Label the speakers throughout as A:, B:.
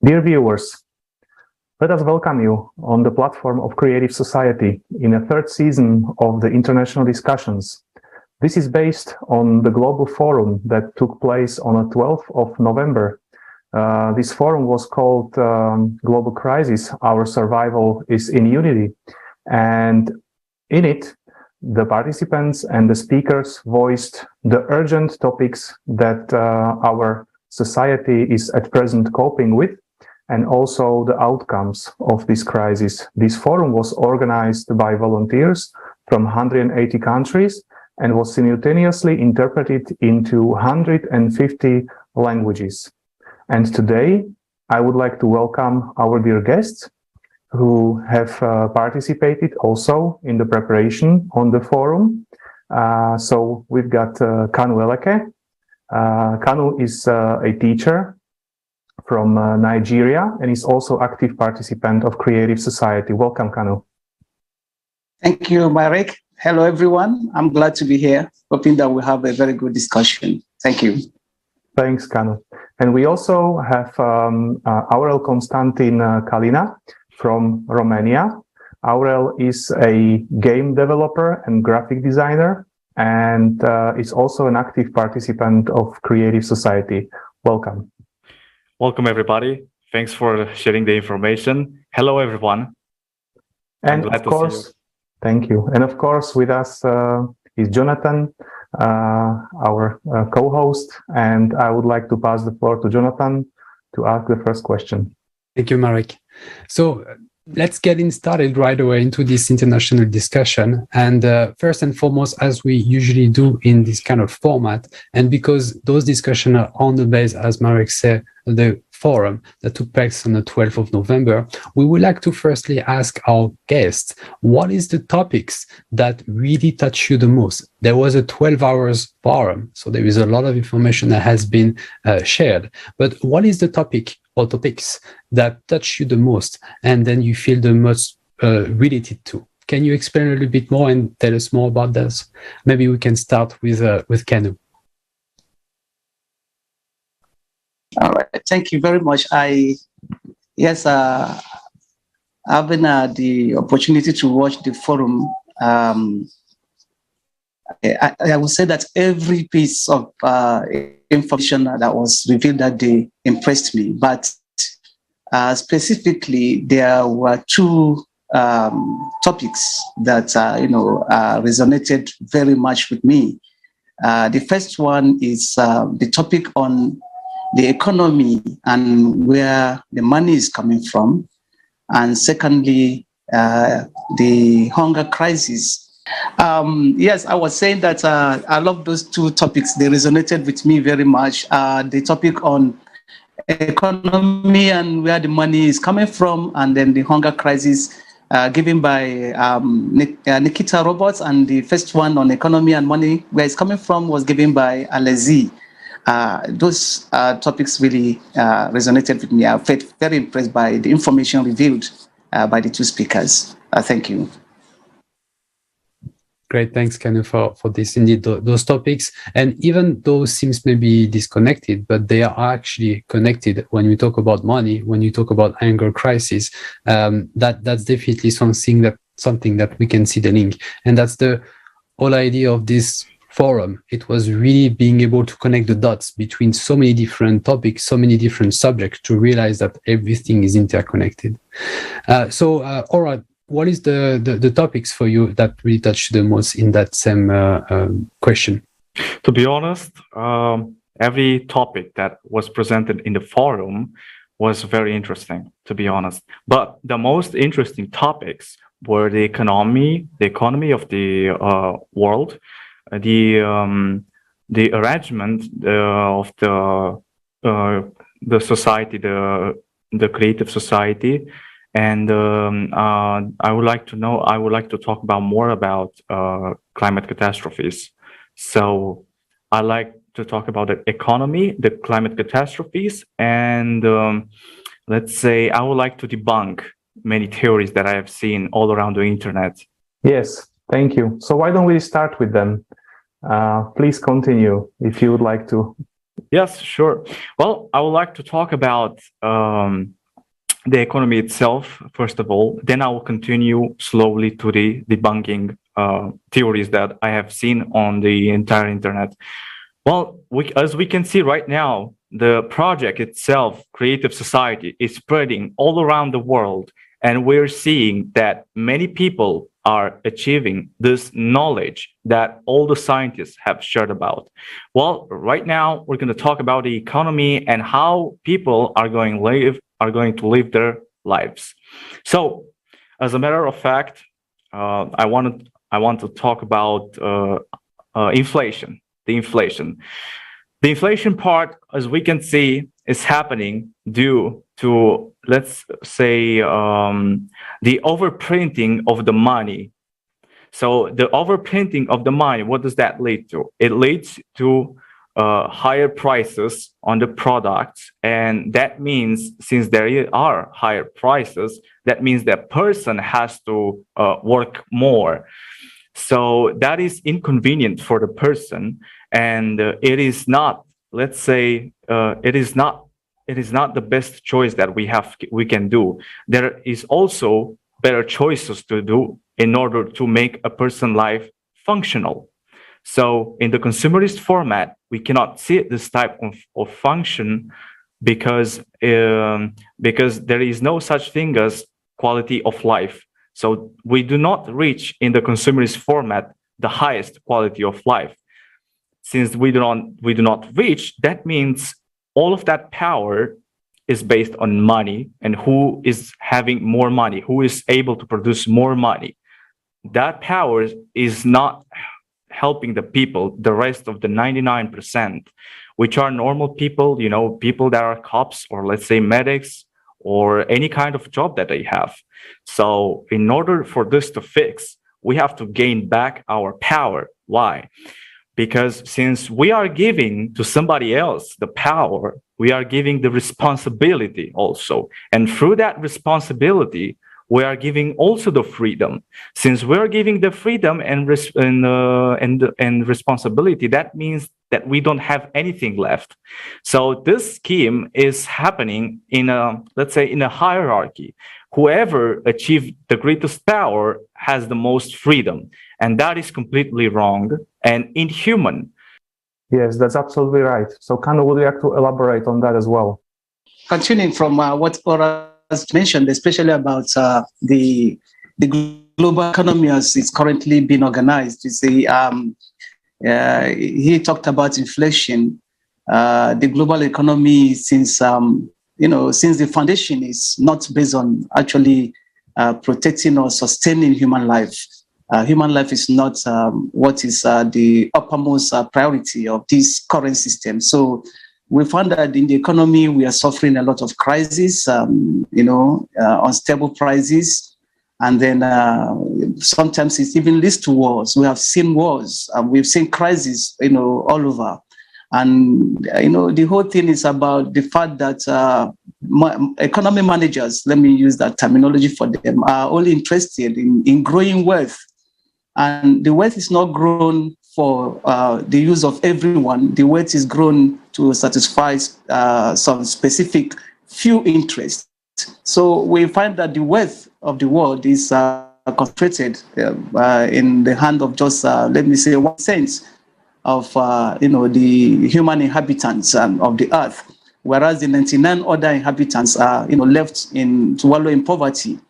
A: Dear viewers, let us welcome you on the platform of Creative Society in a third season of the international discussions. This is based on the global forum that took place on the 12th of November. This forum was called Global Crisis, Our Survival is in Unity. And in it, the participants and the speakers voiced the urgent topics that our society is at present coping with, and also the outcomes of this crisis. This forum was organized by volunteers from 180 countries and was simultaneously interpreted into 150 languages. And today, I would like to welcome our dear guests who have participated also in the preparation on the forum. So we've got Kanu Eleke. Kanu is a teacher from Nigeria and is also active participant of Creative Society. Welcome, Kanu.
B: Thank you, Marek. Hello, everyone. I'm glad to be here, hoping that we'll have a very good discussion. Thank you.
A: Thanks, Kanu. And we also have Aurel-Constantin Calina from Romania. Aurel is a game developer and graphic designer, and is also an active participant of Creative Society. Welcome.
C: Welcome, everybody. Thanks for sharing the information. Hello, everyone.
A: And of course, thank you. And of course, with us is Jonathan, our co-host, and I would like to pass the floor to Jonathan to ask the first question.
D: Thank you, Marek. So let's get started right away into this international discussion. And first and foremost, as we usually do in this kind of format, and because those discussions are on the base, as Marek said, the forum that took place on the 12th of November, we would like to firstly ask our guests, what is the topics that really touch you the most? There was a 12 hours forum, so there is a lot of information that has been shared. But what is the topic or topics that touch you the most and then you feel the most related to? Can you explain a little bit more and tell us more about this? Maybe we can start with Kanu.
B: All right, thank you very much. Having the opportunity to watch the forum, I would say that every piece of information that was revealed that day impressed me. But specifically, there were two topics that resonated very much with me. The first one is the topic on the economy and where the money is coming from. And secondly, the hunger crisis. Yes, I was saying that I love those two topics. They resonated with me very much. The topic on economy and where the money is coming from, and then the hunger crisis given by Nikita Roberts, and the first one on economy and money, where it's coming from, was given by Eleke. Those topics really resonated with me. I felt very impressed by the information revealed by the two speakers. Thank you.
D: Great, thanks, Kanu, for this. Indeed, those topics, and even those seems maybe disconnected, but they are actually connected. When we talk about money, when you talk about anger crisis, that's definitely something that we can see the link, and that's the whole idea of this forum. It was really being able to connect the dots between so many different topics, so many different subjects, to realize that everything is interconnected. All right. What is the topics for you that really touch the most in that same question?
C: To be honest, every topic that was presented in the forum was very interesting, to be honest. But the most interesting topics were the economy of the world, the arrangement of the society, the creative society. And I would like to talk about more about climate catastrophes. So I like to talk about the economy, the climate catastrophes, and let's say I would like to debunk many theories that I have seen all around the internet.
A: Yes, thank you. So why don't we start with them? Please continue if you would like to
C: Yes, sure. Well, I would like to talk about the economy itself, first of all. Then I will continue slowly to the debunking theories that I have seen on the entire internet. Well, as we can see right now, the project itself, Creative Society, is spreading all around the world. And we're seeing that many people are achieving this knowledge that all the scientists have shared about. Well, right now, we're going to talk about the economy and how people are going to live their lives. So, as a matter of fact, I want to talk about inflation. The inflation part, as we can see, is happening due to, let's say, the overprinting of the money. So the overprinting of the money, what does that lead to? It leads to higher prices on the products. And that means, since there are higher prices, that means that person has to work more. So that is inconvenient for the person, and it is not, let's say, it is not the best choice that we can do. There is also better choices to do in order to make a person's life functional. So in the consumerist format, we cannot see this type of function because there is no such thing as quality of life. So we do not reach in the consumerist format the highest quality of life. Since we do not reach, that means all of that power is based on money, and who is having more money, who is able to produce more money. That power is not helping the people, the rest of the 99%, which are normal people, people that are cops, or let's say medics, or any kind of job that they have. So in order for this to fix, we have to gain back our power. Why? Because since we are giving to somebody else the power, we are giving the responsibility also. And through that responsibility, we are giving also the freedom. Since we are giving the freedom and responsibility, that means that we don't have anything left. So this scheme is happening in let's say, in a hierarchy. Whoever achieved the greatest power has the most freedom, and that is completely wrong and inhuman.
A: Yes, that's absolutely right. So Kanu, would you like to elaborate on that as well?
B: Continuing from what Aurel has mentioned, especially about the global economy as it's currently being organized. You see, he talked about inflation. The global economy, since the foundation is not based on actually protecting or sustaining human life. Human life is not what is the uppermost priority of this current system. So we found that in the economy, we are suffering a lot of crises, unstable prices. And then sometimes it even leads to wars. We have seen wars, we've seen crises, all over. And, the whole thing is about the fact that economy managers, let me use that terminology for them, are only interested in growing wealth. And the wealth is not grown for the use of everyone. The wealth is grown to satisfy some specific few interests. So we find that the wealth of the world is concentrated in the hand of just, let me say, 1% of the human inhabitants of the earth, whereas the 99 other inhabitants are left to wallow in poverty.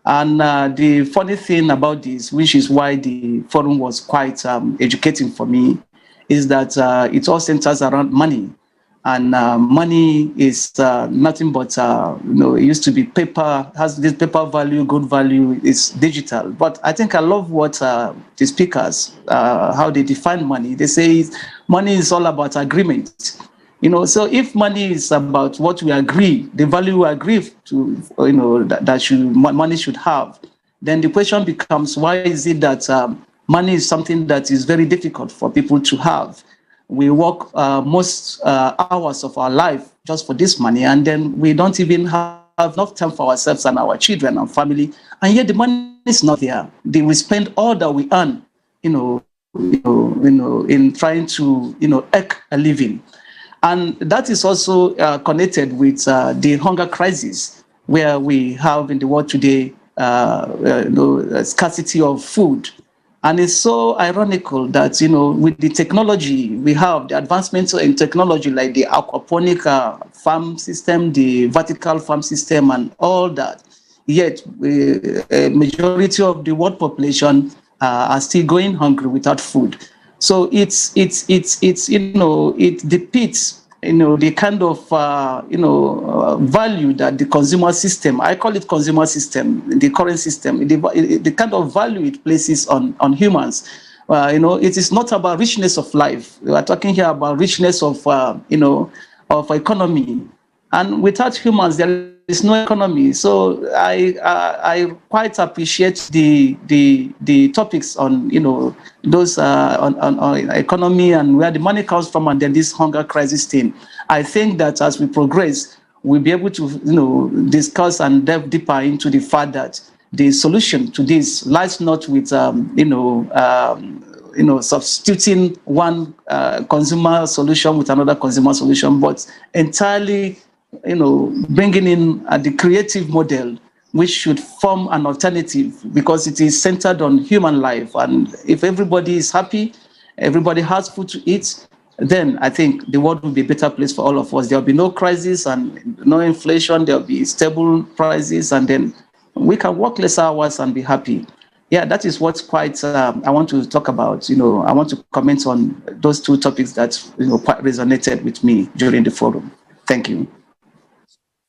B: And the funny thing about this, which is why the forum was quite educating for me, is that it all centers around money. And money is nothing but, it used to be paper, has this paper value, good value, it's digital. But I think I love what the speakers, how they define money. They say money is all about agreement. So if money is about what we agree, the value we agree to, that money should have, then the question becomes, why is it that money is something that is very difficult for people to have? We work most hours of our life just for this money, and then we don't even have enough time for ourselves and our children and family, and yet the money is not there. We spend all that we earn, in trying to, eke a living. And that is also connected with the hunger crisis, where we have in the world today scarcity of food. And it's so ironical that, with the technology we have, the advancements in technology like the aquaponic farm system, the vertical farm system, and all that, yet a majority of the world population are still going hungry without food. So it depicts the kind of value that the consumer system, I call it consumer system, the current system, the kind of value it places on humans. It is not about richness of life. We are talking here about richness of of economy, and without humans there is no economy. So I quite appreciate the topics on those on economy and where the money comes from, and then this hunger crisis thing. I think that as we progress, we'll be able to discuss and delve deeper into the fact that the solution to this lies not with substituting one consumer solution with another consumer solution, but entirely bringing in the creative model, which should form an alternative, because it is centered on human life. And if everybody is happy, everybody has food to eat, then I think the world will be a better place for all of us. There will be no crisis and no inflation. There will be stable prices, and then we can work less hours and be happy. Yeah, that is what's quite I want to talk about. I want to comment on those two topics that quite resonated with me during the forum. Thank you.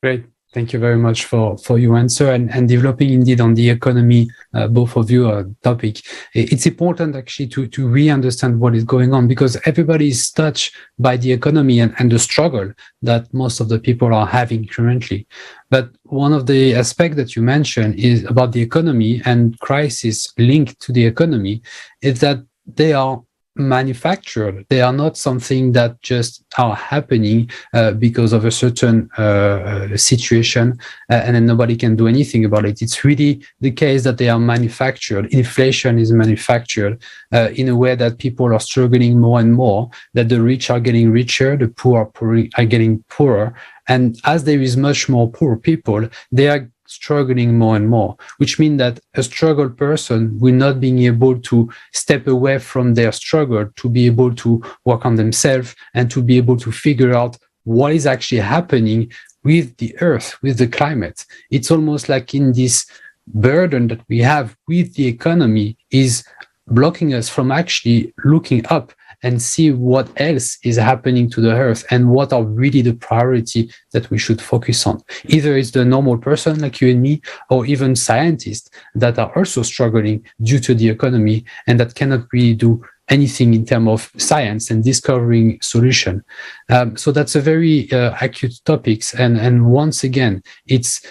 D: Great. Thank you very much for your answer and developing indeed on the economy, both of you topic. It's important actually to really understand what is going on, because everybody is touched by the economy and the struggle that most of the people are having currently. But one of the aspects that you mentioned is about the economy and crisis linked to the economy is that they are manufactured. They are not something that just are happening because of a certain situation and then nobody can do anything about it. It's really the case that they are manufactured. Inflation is manufactured in a way that people are struggling more and more, that the rich are getting richer, the poor are getting poorer. And as there is much more poor people, they are struggling more and more, which means that a struggled person will not being able to step away from their struggle, to be able to work on themselves and to be able to figure out what is actually happening with the earth, with the climate. It's almost like in this burden that we have with the economy is blocking us from actually looking up and see what else is happening to the earth and what are really the priority that we should focus on. Either it's the normal person like you and me, or even scientists that are also struggling due to the economy and that cannot really do anything in terms of science and discovering solution. So that's a very acute topics. And once again, it's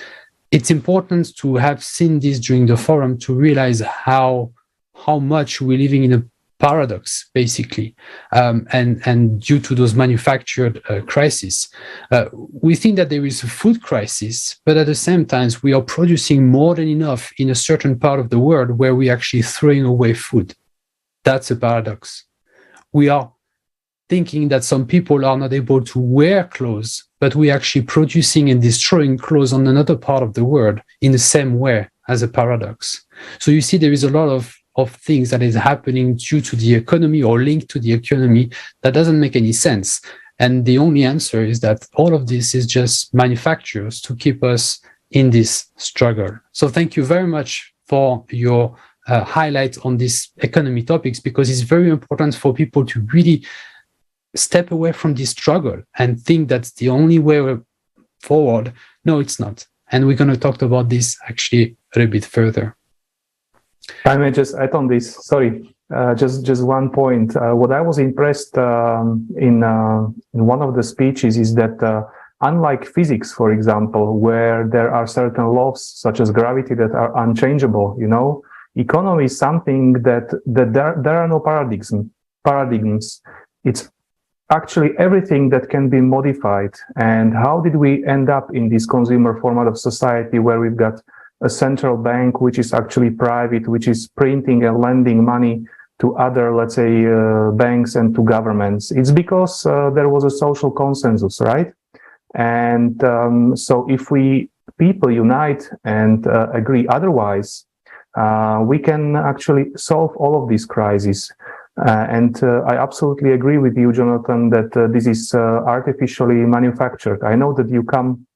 D: important to have seen this during the forum to realize how much we're living in a paradox, basically, and due to those manufactured crises. We think that there is a food crisis, but at the same time, we are producing more than enough in a certain part of the world where we're actually throwing away food. That's a paradox. We are thinking that some people are not able to wear clothes, but we're actually producing and destroying clothes on another part of the world in the same way as a paradox. So you see, there is a lot of things that is happening due to the economy or linked to the economy that doesn't make any sense. And the only answer is that all of this is just manufacturers to keep us in this struggle. So thank you very much for your highlight on these economy topics, because it's very important for people to really step away from this struggle and think that's the only way forward. No, it's not. And we're going to talk about this actually a little bit further.
A: I may just add on this. Sorry, just one point. What I was impressed in one of the speeches is that unlike physics, for example, where there are certain laws such as gravity that are unchangeable, economy is something that there are no paradigms. It's actually everything that can be modified. And how did we end up in this consumer format of society where we've got a central bank which is actually private, which is printing and lending money to other, let's say, banks and to governments. It's because there was a social consensus, right? And so if we people unite and agree otherwise, we can actually solve all of these crises. And I absolutely agree with you, Jonathan, that this is artificially manufactured. I know that you come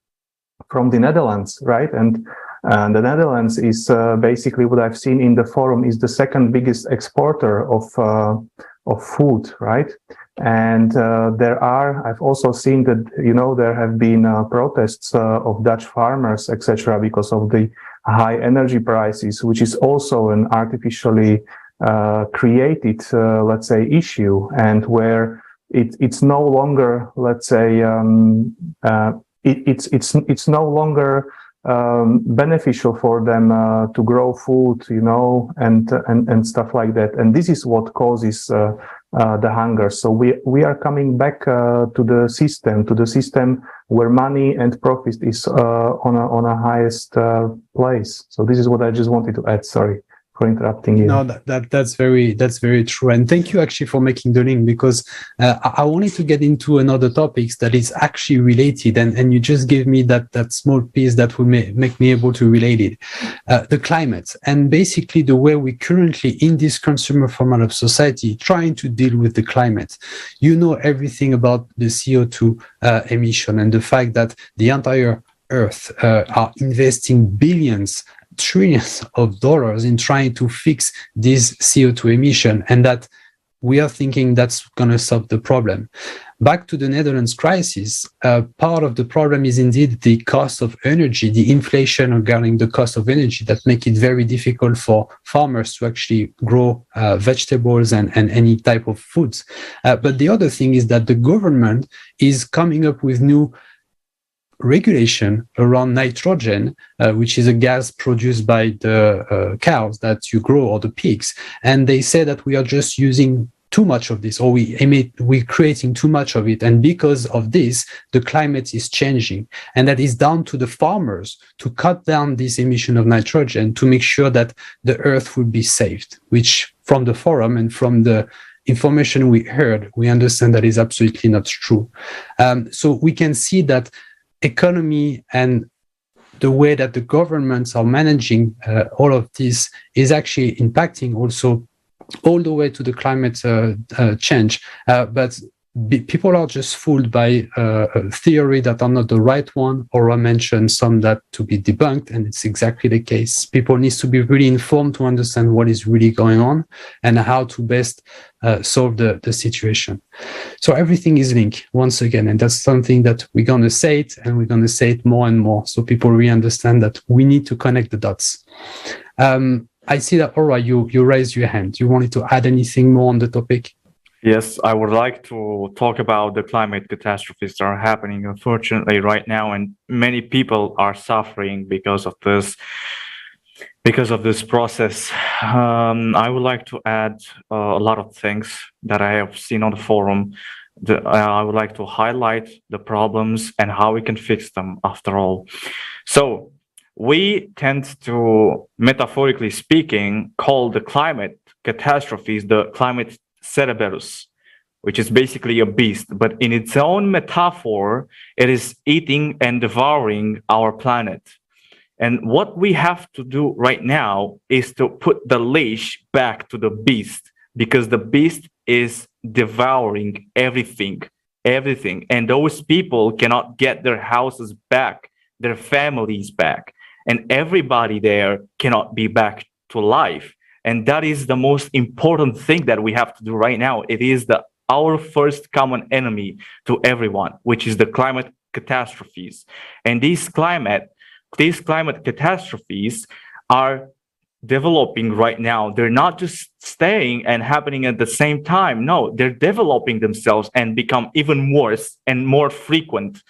A: from the Netherlands, right? And the Netherlands is basically what I've seen in the forum is the second biggest exporter of food, right? And I've also seen that, you know, there have been protests of Dutch farmers, etc., because of the high energy prices, which is also an artificially created, let's say, issue, and where it's no longer, let's say, it's no longer beneficial for them to grow food, you know, and stuff like that. And this is what causes the hunger. So we are coming back to the system where money and profit is on a highest place. So this is what I just wanted to add. Sorry for interrupting you.
D: No, that's very true, and thank you actually for making the link, because I wanted to get into another topics that is actually related, and you just gave me that small piece that will make me able to relate it. The climate, and basically the way we currently in this consumer format of society trying to deal with the climate. You know everything about the CO2 emission and the fact that the entire Earth are investing billions, trillions of dollars in trying to fix this CO2 emission, and that we are thinking that's going to solve the problem. Back to the Netherlands crisis, part of the problem is indeed the cost of energy, the inflation regarding the cost of energy that make it very difficult for farmers to actually grow vegetables and any type of foods. But the other thing is that the government is coming up with new regulation around nitrogen, which is a gas produced by the cows that you grow, or the pigs, and they say that we are just using too much of this, or we're creating too much of it, and because of this the climate is changing, and that is down to the farmers to cut down this emission of nitrogen to make sure that the earth will be saved, which from the forum and from the information we heard, we understand that is absolutely not true. So we can see that economy and the way that the governments are managing all of this is actually impacting also all the way to the climate change. But people are just fooled by a theory that are not the right one, or I mentioned some that to be debunked, and it's exactly the case. People need to be really informed to understand what is really going on and how to best solve the situation. So everything is linked once again, and that's something that we're going to say it, and we're going to say it more and more, so people really understand that we need to connect the dots. I see that, Aura, you raised your hand. You wanted to add anything more on the topic?
C: Yes, I would like to talk about the climate catastrophes that are happening, unfortunately, right now, and many people are suffering because of this process. I would like to add a lot of things that I have seen on the forum. I would like to highlight the problems and how we can fix them after all. So we tend to, metaphorically speaking, call the climate catastrophes the climate Cerberus, which is basically a beast, but in its own metaphor, it is eating and devouring our planet. And what we have to do right now is to put the leash back to the beast, because the beast is devouring everything, and those people cannot get their houses back, their families back, and everybody there cannot be back to life. And that is the most important thing that we have to do right now. It is our first common enemy to everyone, which is the climate catastrophes. And these climate catastrophes are developing right now. They're not just staying and happening at the same time. No, they're developing themselves and become even worse and more frequent.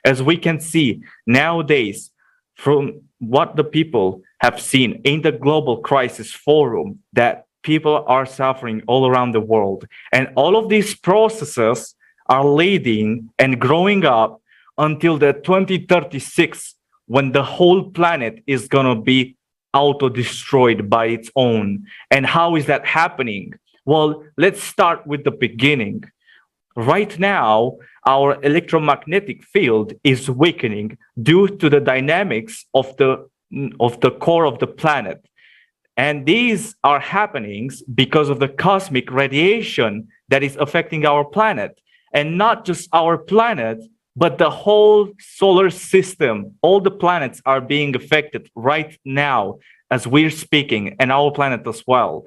C: As we can see nowadays, from what the people have seen in the Global Crisis Forum, that people are suffering all around the world. And all of these processes are leading and growing up until the 2036, when the whole planet is going to be auto-destroyed by its own. And how is that happening? Well, let's start with the beginning. Right now, our electromagnetic field is weakening due to the dynamics of the core of the planet. And these are happenings because of the cosmic radiation that is affecting our planet. And not just our planet, but the whole solar system. All the planets are being affected right now as we're speaking, and our planet as well.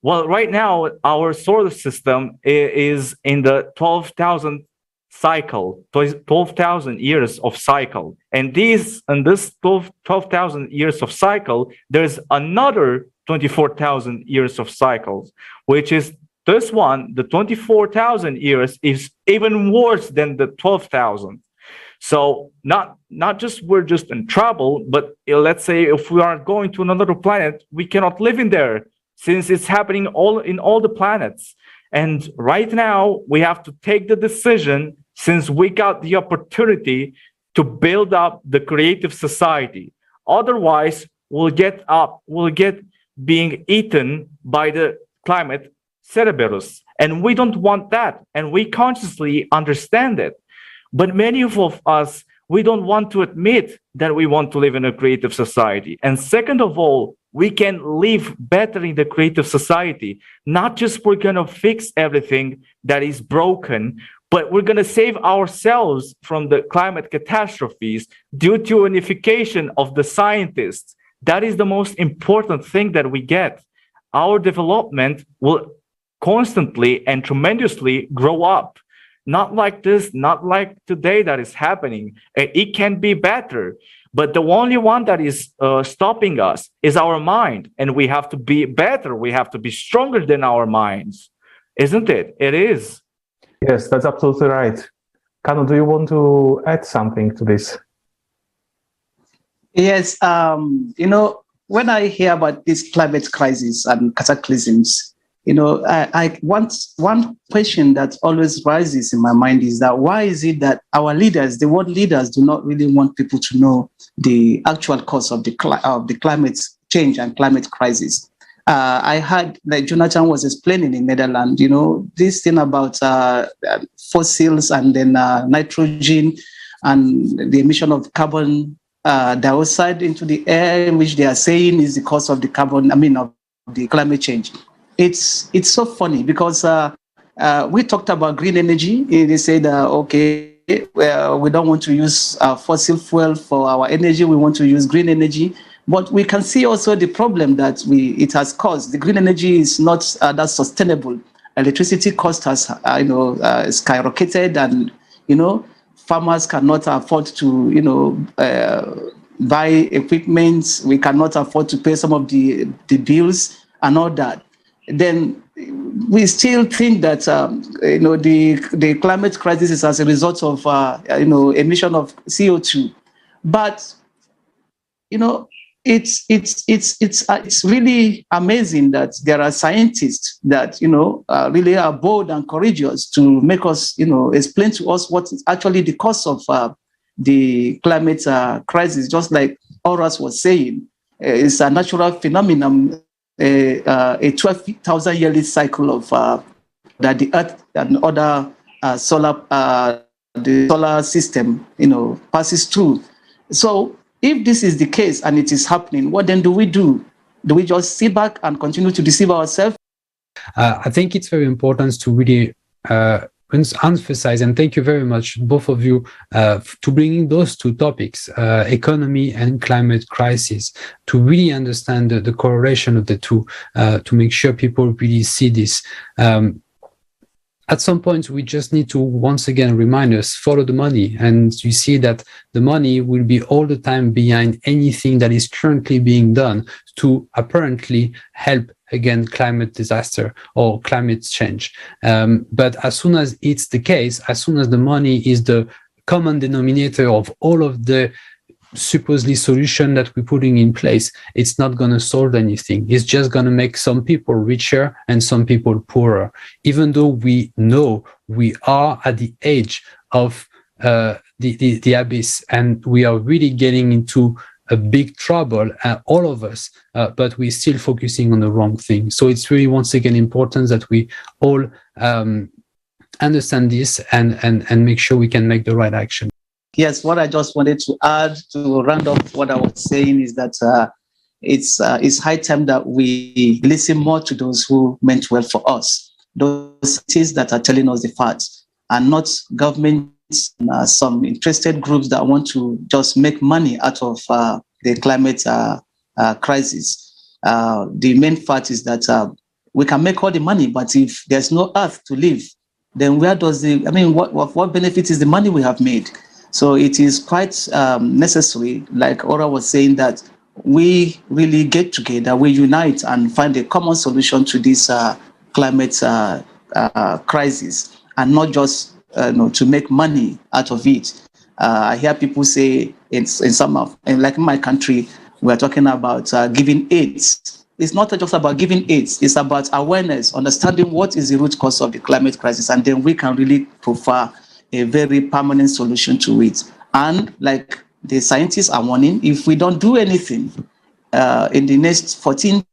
C: Well, right now, our solar system is in the 12,000 cycle, 12,000 years of cycle. And this 12,000 years of cycle, there's another 24,000 years of cycles, which is this one, the 24,000 years is even worse than the 12,000. So not just we're just in trouble, but let's say if we are going to another planet, we cannot live in there since it's happening in all the planets. And right now we have to take the decision, since we got the opportunity to build up the creative society. Otherwise, we'll get being eaten by the climate Cerberus. And we don't want that. And we consciously understand it. But many of us, we don't want to admit that we want to live in a creative society. And second of all, we can live better in the creative society. Not just we're going to fix everything that is broken, but we're going to save ourselves from the climate catastrophes due to unification of the scientists. That is the most important thing that we get. Our development will constantly and tremendously grow up. Not like this, not like today that is happening. It can be better. But the only one that is stopping us is our mind. And we have to be better. We have to be stronger than our minds. Isn't it? It is.
A: Yes, that's absolutely right. Kanu, do you want to add something to this?
B: Yes, when I hear about this climate crisis and cataclysms, I want one question that always rises in my mind is that why is it that our leaders, the world leaders, do not really want people to know the actual cause of the climate change and climate crisis? I heard, like Jonathan was explaining in Netherlands, this thing about fossils and then nitrogen and the emission of carbon dioxide into the air, which they are saying is the cause of of the climate change. It's so funny because we talked about green energy. They said, okay, well, we don't want to use fossil fuel for our energy. We want to use green energy. But we can see also the problem that it has caused. The green energy is not that sustainable. Electricity cost has skyrocketed, and farmers cannot afford to buy equipment. We cannot afford to pay some of the bills and all that. Then we still think that the climate crisis is as a result of emission of CO2, but it's really amazing that there are scientists that really are bold and courageous to make us explain to us what is actually the cause of the climate crisis. Just like Horace was saying, it's a natural phenomenon. A 12,000 yearly cycle of that the Earth and other the solar system passes through. So if this is the case and it is happening, what then do we do? Do we just sit back and continue to deceive ourselves?
D: I think it's very important to really emphasize, and thank you very much, both of you, to bringing those two topics, economy and climate crisis, to really understand the correlation of the two, to make sure people really see this. At some point, we just need to once again remind us, follow the money. And you see that the money will be all the time behind anything that is currently being done to apparently help against climate disaster or climate change. But as soon as it's the case, as soon as the money is the common denominator of all of the supposedly solution that we're putting in place, it's not going to solve anything. It's just going to make some people richer and some people poorer, even though we know we are at the edge of the abyss, and we are really getting into a big trouble, all of us, but we're still focusing on the wrong thing. So it's really, once again, important that we all understand this and make sure we can make the right action.
B: Yes, what I just wanted to add to round up what I was saying is that it's high time that we listen more to those who meant well for us, those cities that are telling us the facts, and not governments, some interested groups that want to just make money out of the climate crisis. The main fact is that we can make all the money, but if there's no earth to live, then where does what benefit is the money we have made? So it is quite necessary, like Ora was saying, that we really get together, we unite and find a common solution to this climate crisis, and not just to make money out of it. I hear people say like in my country, we're talking about giving aids. It's not just about giving aids, it's about awareness, understanding what is the root cause of the climate crisis, and then we can really provide a very permanent solution to it. And like the scientists are warning, if we don't do anything in the next 14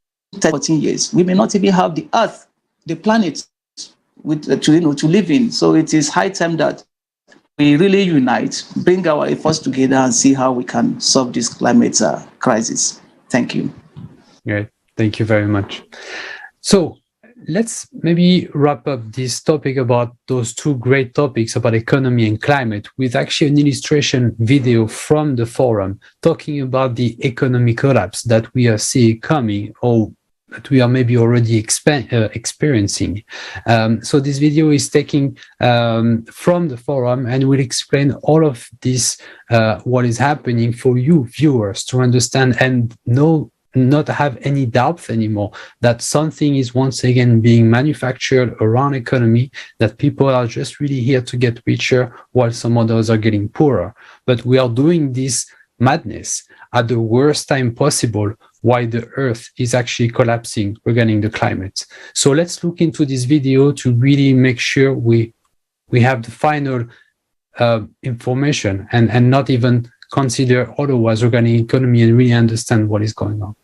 B: years, we may not even have the earth, the planet to live in. So it is high time that we really unite, bring our efforts together, and see how we can solve this climate crisis. Thank you.
D: Great. Thank you very much. So let's maybe wrap up this topic about those two great topics about economy and climate with actually an illustration video from the forum talking about the economic collapse that we are seeing coming, or that we are maybe already experiencing. So this video is taken from the forum and will explain all of this, what is happening for you viewers to understand and not have any doubts anymore that something is once again being manufactured around economy, that people are just really here to get richer while some others are getting poorer. But we are doing this madness at the worst time possible while the earth is actually collapsing regarding the climate. So let's look into this video to really make sure we have the final information and not even consider otherwise regarding economy and really understand what is going on.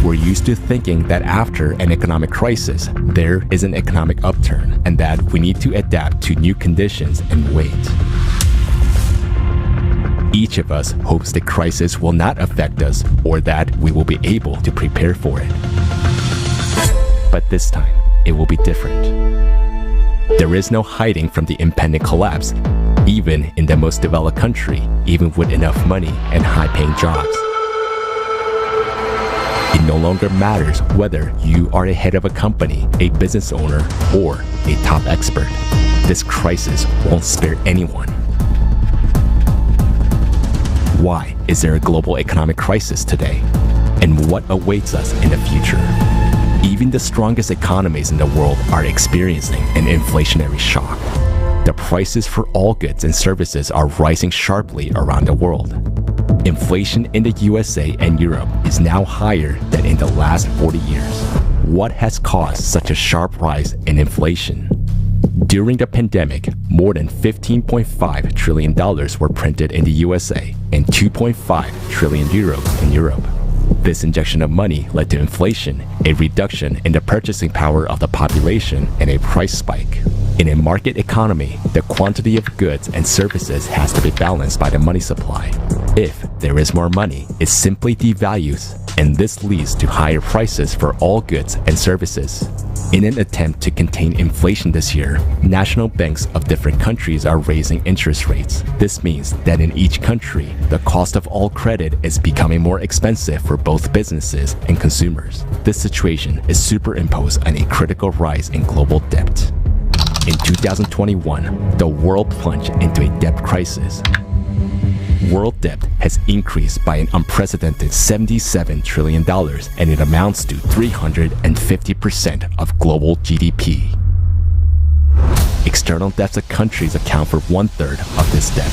E: We're used to thinking that after an economic crisis, there is an economic upturn, and that we need to adapt to new conditions and wait. Each of us hopes the crisis will not affect us, or that we will be able to prepare for it. But this time, it will be different. There is no hiding from the impending collapse, even in the most developed country, even with enough money and high-paying jobs. It no longer matters whether you are the head of a company, a business owner, or a top expert. This crisis won't spare anyone. Why is there a global economic crisis today? And what awaits us in the future? Even the strongest economies in the world are experiencing an inflationary shock. The prices for all goods and services are rising sharply around the world. Inflation in the USA and Europe is now higher than in the last 40 years. What has caused such a sharp rise in inflation? During the pandemic, more than $15.5 trillion were printed in the USA and 2.5 trillion euros in Europe. This injection of money led to inflation, a reduction in the purchasing power of the population, and a price spike. In a market economy, the quantity of goods and services has to be balanced by the money supply. If there is more money, it simply devalues, and this leads to higher prices for all goods and services. In an attempt to contain inflation this year, national banks of different countries are raising interest rates. This means that in each country, the cost of all credit is becoming more expensive for both businesses and consumers. This situation is superimposed on a critical rise in global debt. In 2021, the world plunged into a debt crisis. World debt has increased by an unprecedented $77 trillion, and it amounts to 350% of global GDP. External debts of countries account for 1/3 of this debt.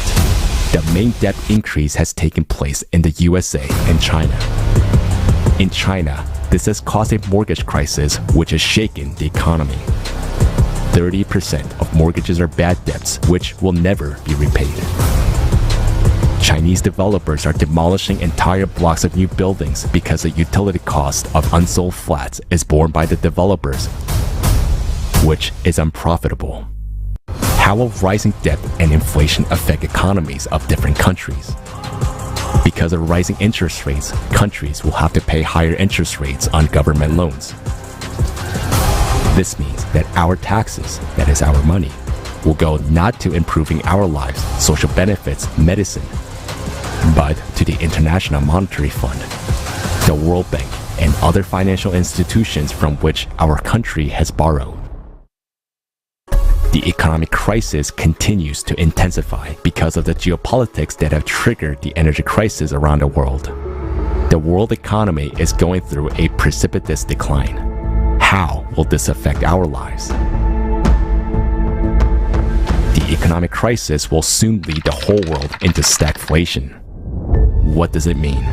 E: The main debt increase has taken place in the USA and China. In China, this has caused a mortgage crisis which has shaken the economy. 30% of mortgages are bad debts which will never be repaid. Chinese developers are demolishing entire blocks of new buildings because the utility cost of unsold flats is borne by the developers, which is unprofitable. How will rising debt and inflation affect economies of different countries? Because of rising interest rates, countries will have to pay higher interest rates on government loans. This means that our taxes, that is our money, will go not to improving our lives, social benefits, medicine, but to the International Monetary Fund, the World Bank, and other financial institutions from which our country has borrowed. The economic crisis continues to intensify because of the geopolitics that have triggered the energy crisis around the world. The world economy is going through a precipitous decline. How will this affect our lives? The economic crisis will soon lead the whole world into stagflation. What does it mean?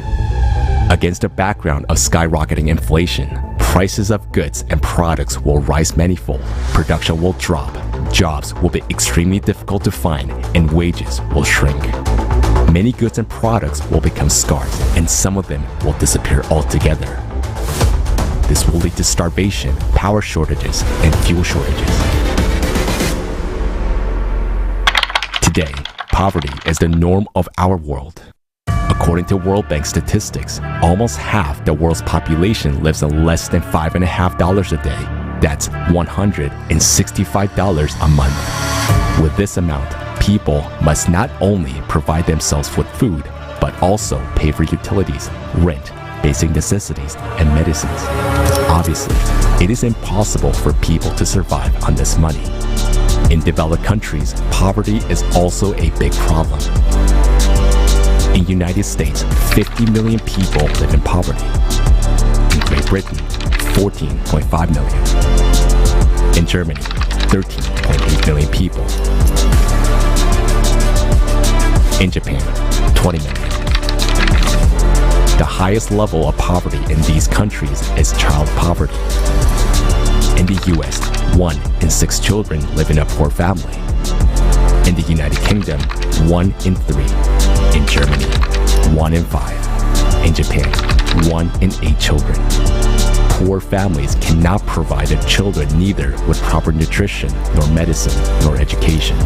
E: Against the background of skyrocketing inflation, prices of goods and products will rise manifold, production will drop, jobs will be extremely difficult to find, and wages will shrink. Many goods and products will become scarce, and some of them will disappear altogether. This will lead to starvation, power shortages, and fuel shortages. Today, poverty is the norm of our world. According to World Bank statistics, almost half the world's population lives on less than $5.50 a day. That's $165 a month. With this amount, people must not only provide themselves with food, but also pay for utilities, rent, basic necessities, and medicines. Obviously, it is impossible for people to survive on this money. In developed countries, poverty is also a big problem. In the United States, 50 million people live in poverty. In Great Britain, 14.5 million. In Germany, 13.8 million people. In Japan, 20 million. The highest level of poverty in these countries is child poverty. In the US, 1 in 6 children live in a poor family. In the United Kingdom, 1 in 3. In Germany, 1 in 5. In Japan, 1 in 8 children. Poor families cannot provide their children neither with proper nutrition, nor medicine, nor education.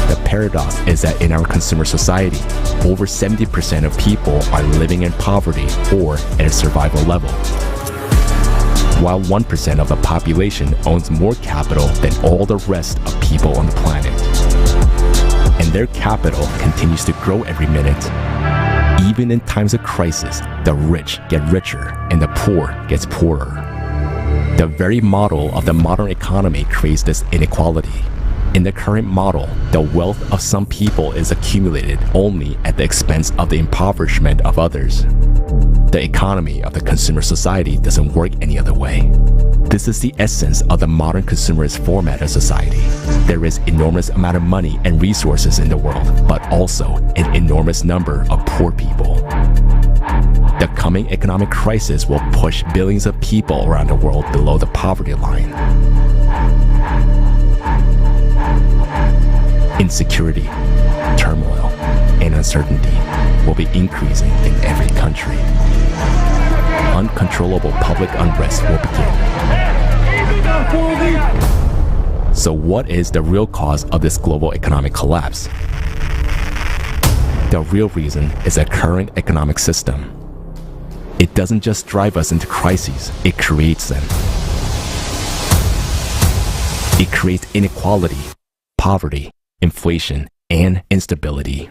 E: The paradox is that in our consumer society, over 70% of people are living in poverty or at a survival level, while 1% of the population owns more capital than all the rest of people on the planet. And their capital continues to grow every minute. Even in times of crisis, the rich get richer and the poor gets poorer. The very model of the modern economy creates this inequality. In the current model, the wealth of some people is accumulated only at the expense of the impoverishment of others. The economy of the consumer society doesn't work any other way. This is the essence of the modern consumerist format of society. There is enormous amount of money and resources in the world, but also an enormous number of poor people. The coming economic crisis will push billions of people around the world below the poverty line. Insecurity, turmoil, and uncertainty will be increasing in every country. Uncontrollable public unrest will begin. So what is the real cause of this global economic collapse? The real reason is a current economic system. It doesn't just drive us into crises, it creates them. It creates inequality, poverty, inflation, and instability.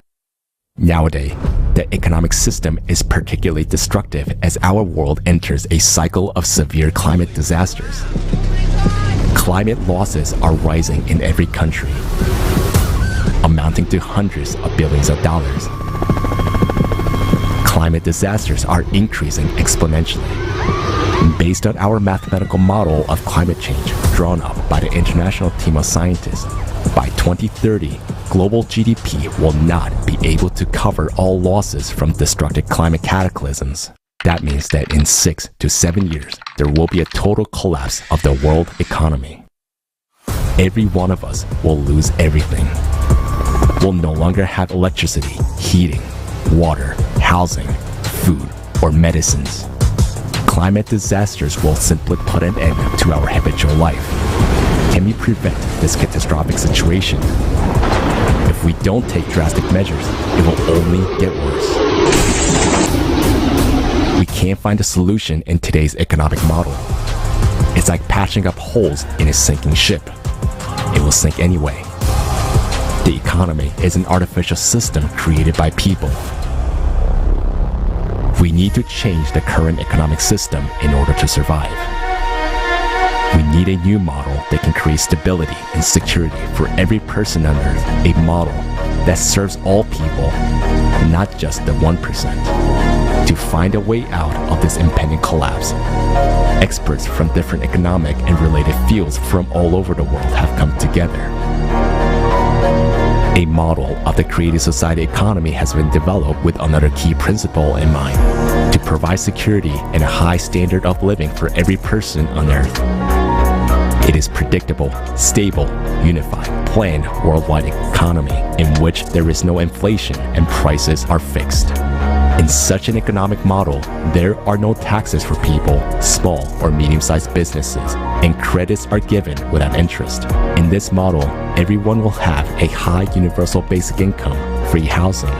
E: Nowadays, the economic system is particularly destructive as our world enters a cycle of severe climate disasters. Climate losses are rising in every country, amounting to hundreds of billions of dollars. Climate disasters are increasing exponentially. Based on our mathematical model of climate change drawn up by the international team of scientists, by 2030, global GDP will not be able to cover all losses from destructive climate cataclysms. That means that in 6 to 7 years, there will be a total collapse of the world economy. Every one of us will lose everything. We'll no longer have electricity, heating, water, housing, food, or medicines. Climate disasters will simply put an end to our habitual life. Can we prevent this catastrophic situation? If we don't take drastic measures, it will only get worse. We can't find a solution in today's economic model. It's like patching up holes in a sinking ship. It will sink anyway. The economy is an artificial system created by people. We need to change the current economic system in order to survive. We need a new model that can create stability and security for every person on Earth, a model that serves all people, not just the 1%. To find a way out of this impending collapse, experts from different economic and related fields from all over the world have come together. A model of the creative society economy has been developed with another key principle in mind: to provide security and a high standard of living for every person on Earth. It is predictable, stable, unified, planned worldwide economy in which there is no inflation and prices are fixed. In such an economic model, there are no taxes for people, small or medium-sized businesses, and credits are given without interest. In this model, everyone will have a high universal basic income, free housing,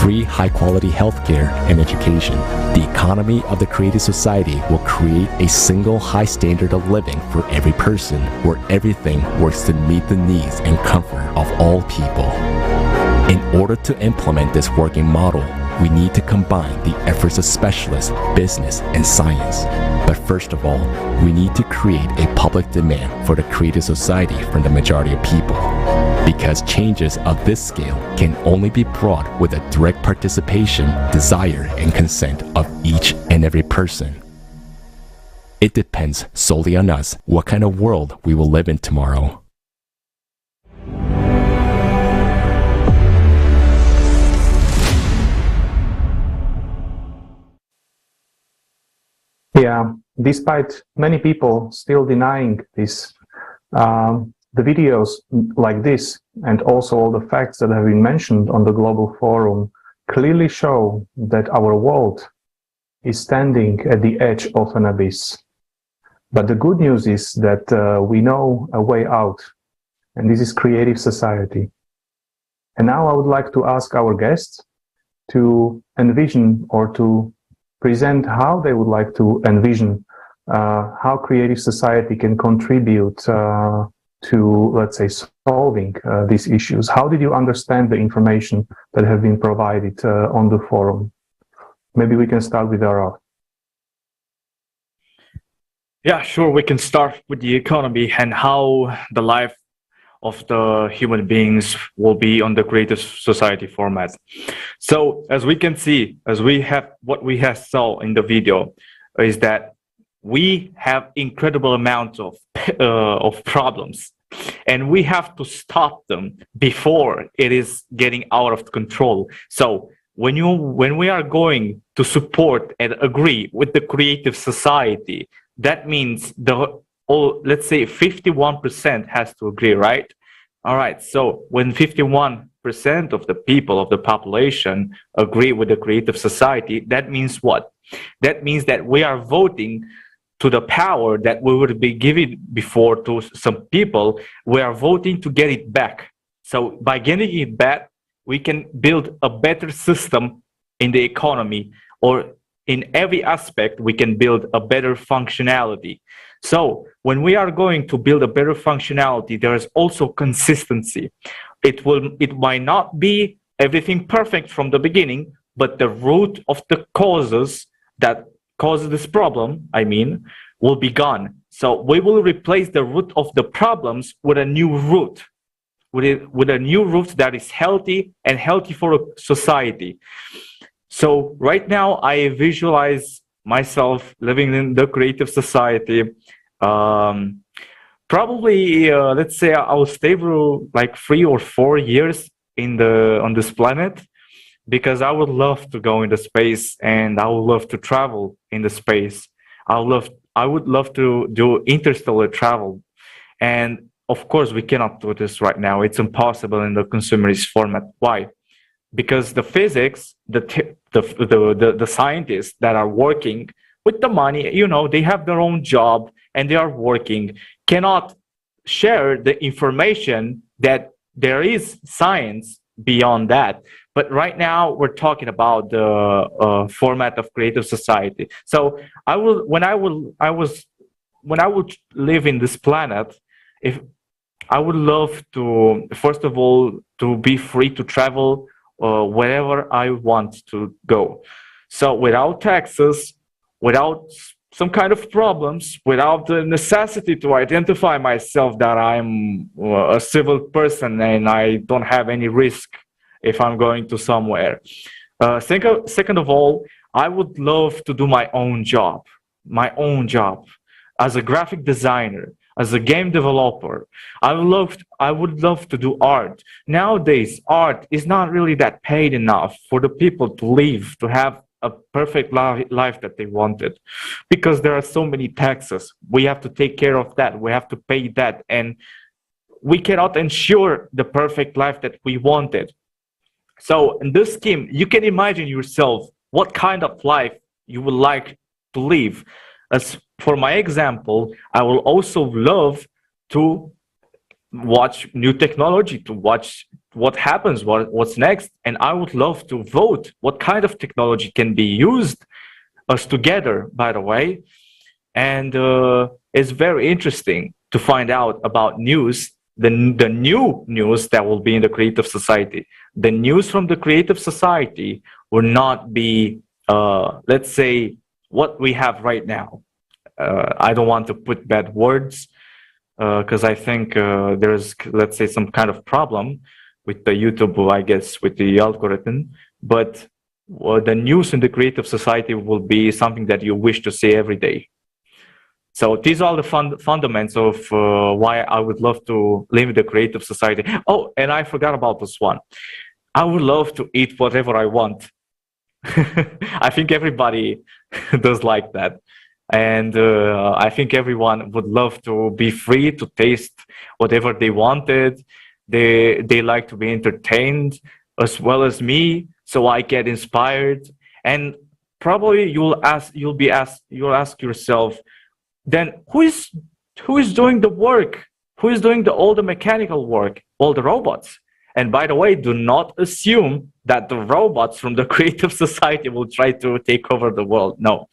E: free high-quality healthcare and education. The economy of the creative society will create a single high standard of living for every person, where everything works to meet the needs and comfort of all people. In order to implement this working model, we need to combine the efforts of specialists, business, and science. But first of all, we need to create a public demand for the creative society from the majority of people. Because changes of this scale can only be brought with a direct participation, desire, and consent of each and every person. It depends solely on us what kind of world we will live in tomorrow.
A: Yeah, despite many people still denying this, the videos like this and also all the facts that have been mentioned on the global forum clearly show that our world is standing at the edge of an abyss. But the good news is that we know a way out, and this is creative society. And now I would like to ask our guests to envision or to present how they would like to envision how creative society can contribute to, let's say, solving these issues. How did you understand the information that have been provided on the forum? Maybe we can start with Aurel.
C: Yeah, sure. We can start with the economy and how the life of the human beings will be on the creative society format. So as we can see, as we have what we have saw in the video, is that we have incredible amounts of problems, and we have to stop them before it is getting out of control. So when we are going to support and agree with the creative society, that means let's say 51% has to agree, right? All right, so when 51% of the people of the population agree with the creative society, that means what? That means that we are voting to the power that we would be giving before to some people. We are voting to get it back. So by getting it back, we can build a better system in the economy, or in every aspect, we can build a better functionality. So when we are going to build a better functionality, there is also consistency. It might not be everything perfect from the beginning, but the root of the causes that cause this problem, will be gone. So we will replace the root of the problems with a new root, with a new root that is healthy and healthy for a society. So right now I visualize myself living in the creative society, probably let's say I will stay through like 3 or 4 years on this planet, because I would love to go into space and I would love to travel in the space. I would love to do interstellar travel. And of course, we cannot do this right now. It's impossible in the consumerist format. Why? Because the physics, the scientists that are working with the money, you know, they have their own job and they are working, cannot share the information that there is science beyond that. But right now we're talking about the format of creative society. So when I would live in this planet, if I would love to, first of all, to be free to travel wherever I want to go. So without taxes, without some kind of problems, without the necessity to identify myself that I'm a civil person and I don't have any risk if I'm going to somewhere. Second of all, I would love to do my own job as a graphic designer, as a game developer. I would love to do art. Nowadays, art is not really that paid enough for the people to live, to have a perfect life that they wanted, because there are so many taxes. We have to take care of that. We have to pay that. And we cannot ensure the perfect life that we wanted. So in this scheme, you can imagine yourself what kind of life you would like to live. As for my example, I will also love to watch new technology, to watch what happens, what's next. And I would love to vote what kind of technology can be used, us together, by the way. And it's very interesting to find out about news, the new news that will be in the creative society. The news from the creative society will not be, let's say, what we have right now. I don't want to put bad words because I think there's, let's say, some kind of problem with the YouTube, I guess, with the algorithm. But the news in the creative society will be something that you wish to see every day. So these are the fundamentals of why I would love to live in the creative society. Oh, and I forgot about this one. I would love to eat whatever I want. I think everybody does like that. And I think everyone would love to be free to taste whatever they wanted. They like to be entertained as well as me, so I get inspired. And probably you'll ask yourself, then who is doing the work? Who is doing all the mechanical work? All the robots. And by the way, do not assume that the robots from the creative society will try to take over the world. No,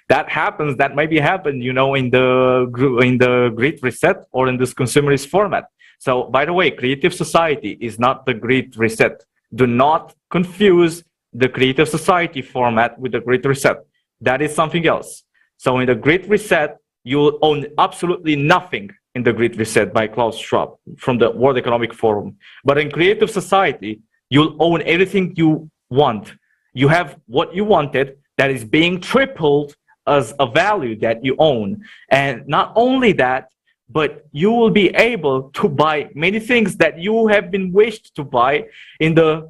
C: that happens. That maybe happened, you know, in the Great Reset or in this consumerist format. So, by the way, creative society is not the Great Reset. Do not confuse the creative society format with the Great Reset. That is something else. So, in the Great Reset, you will own absolutely nothing in the Great Reset by Klaus Schwab from the World Economic Forum. But in creative society, you'll own everything you want. You have what you wanted that is being tripled as a value that you own. And not only that, but you will be able to buy many things that you have been wished to buy in the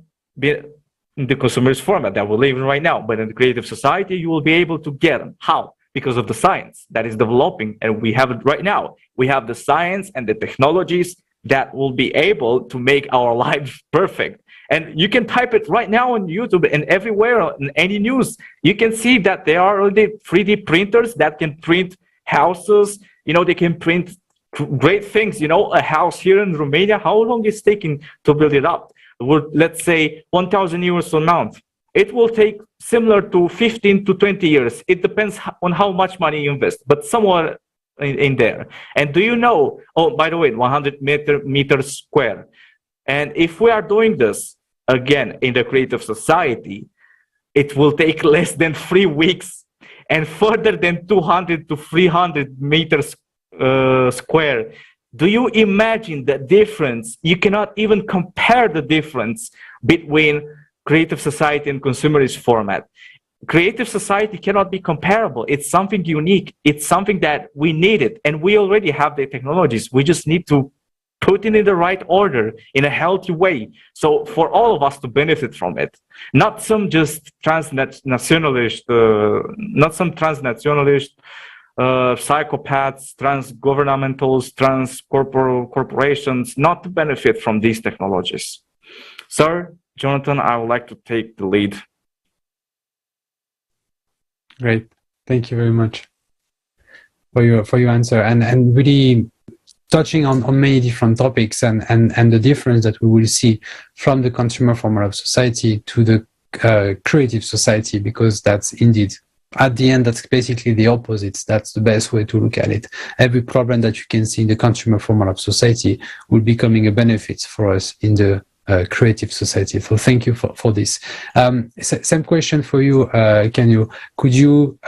C: consumerist format that we're living right now. But in the creative society, you will be able to get them. How? Because of the science that is developing, and we have it right now. We have the science and the technologies that will be able to make our lives perfect. And you can type it right now on YouTube and everywhere in any news. You can see that there are already 3D printers that can print houses. You know, they can print great things. You know, a house here in Romania, how long is it taking to build it up? Let's say 1,000 euros a month. It will take similar to 15 to 20 years. It depends on how much money you invest, but somewhere in there. And do you know, oh, by the way, 100 meters square. And if we are doing this, again, in the creative society, it will take less than 3 weeks and further than 200 to 300 meters square. Do you imagine the difference? You cannot even compare the difference between creative society and consumerist format. creative society cannot be comparable. It's something unique. It's something that we needed, and we already have the technologies. We just need to put it in the right order in a healthy way. So for all of us to benefit from it, not some just transnationalist, psychopaths, trans-governmentals, corporations, not to benefit from these technologies. Sir, Jonathan, I would like to take the lead.
D: Great. Thank you very much for your answer, and really touching on many different topics and the difference that we will see from the consumer format of society to the creative society, because that's indeed, at the end, that's basically the opposites. That's the best way to look at it. Every problem that you can see in the consumer format of society will be becoming a benefit for us in the creative society. So thank you for this. Same question for you, Kanu. Could you,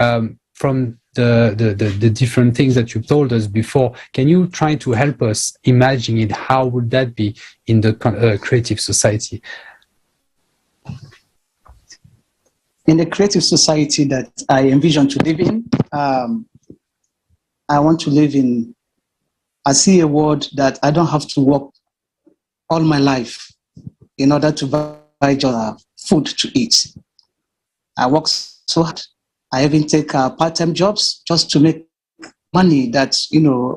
D: from the different things that you told us before, can you try to help us imagine it? How would that be in the creative society?
B: In the creative society that I envision to live in, I want to live in, I see a world that I don't have to work all my life in order to buy food to eat. I work so hard. I even take part-time jobs just to make money that,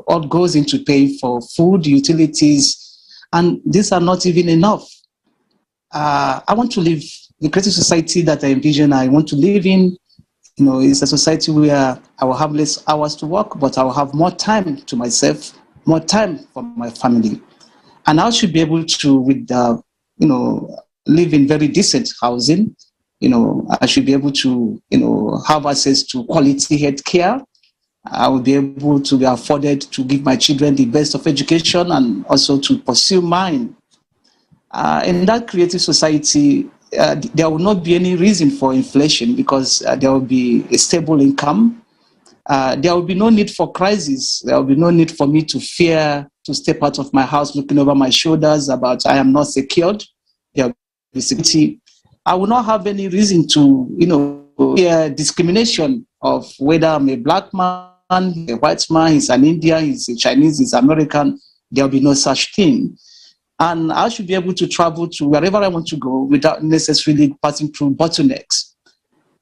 B: all goes into paying for food, utilities, and these are not even enough. I want to live the creative society that I envision. I want to live in, is a society where I will have less hours to work, but I will have more time to myself, more time for my family. And I should be able to, live in very decent housing. I should be able to, have access to quality health care. I will be able to be afforded to give my children the best of education and also to pursue mine. In that creative society, there will not be any reason for inflation because there will be a stable income. There will be no need for crisis. There will be no need for me to fear to step out of my house looking over my shoulders about I am not secured. There will be security. I will not have any reason to, fear discrimination of whether I'm a black man, a white man, he's an Indian, he's a Chinese, he's American. There will be no such thing. And I should be able to travel to wherever I want to go without necessarily passing through bottlenecks.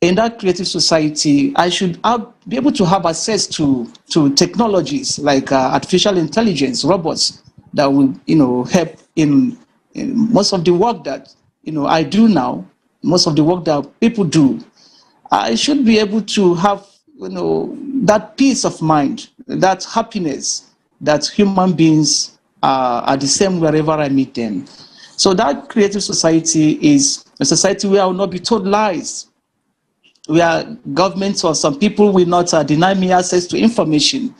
B: In that creative society, I should be able to have access to technologies like artificial intelligence, robots that will, help in most of the work that, I do now, most of the work that people do. I should be able to have, that peace of mind, that happiness that human beings are the same wherever I meet them. So that creative society is a society where I will not be told lies, where governments or some people will not deny me access to information.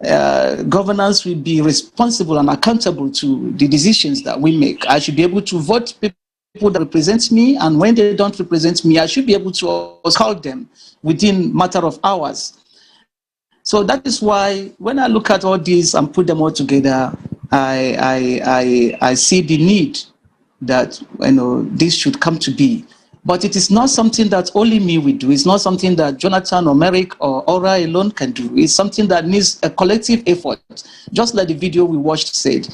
B: Governance will be responsible and accountable to the decisions that we make. I should be able to vote people that represent me, and when they don't represent me, I should be able to call them within matter of hours. So that is why when I look at all these and put them all together, I see the need that this should come to be. But it is not something that only me will do. It's not something that Jonathan or Merrick or Aura alone can do. It's something that needs a collective effort. Just like the video we watched said,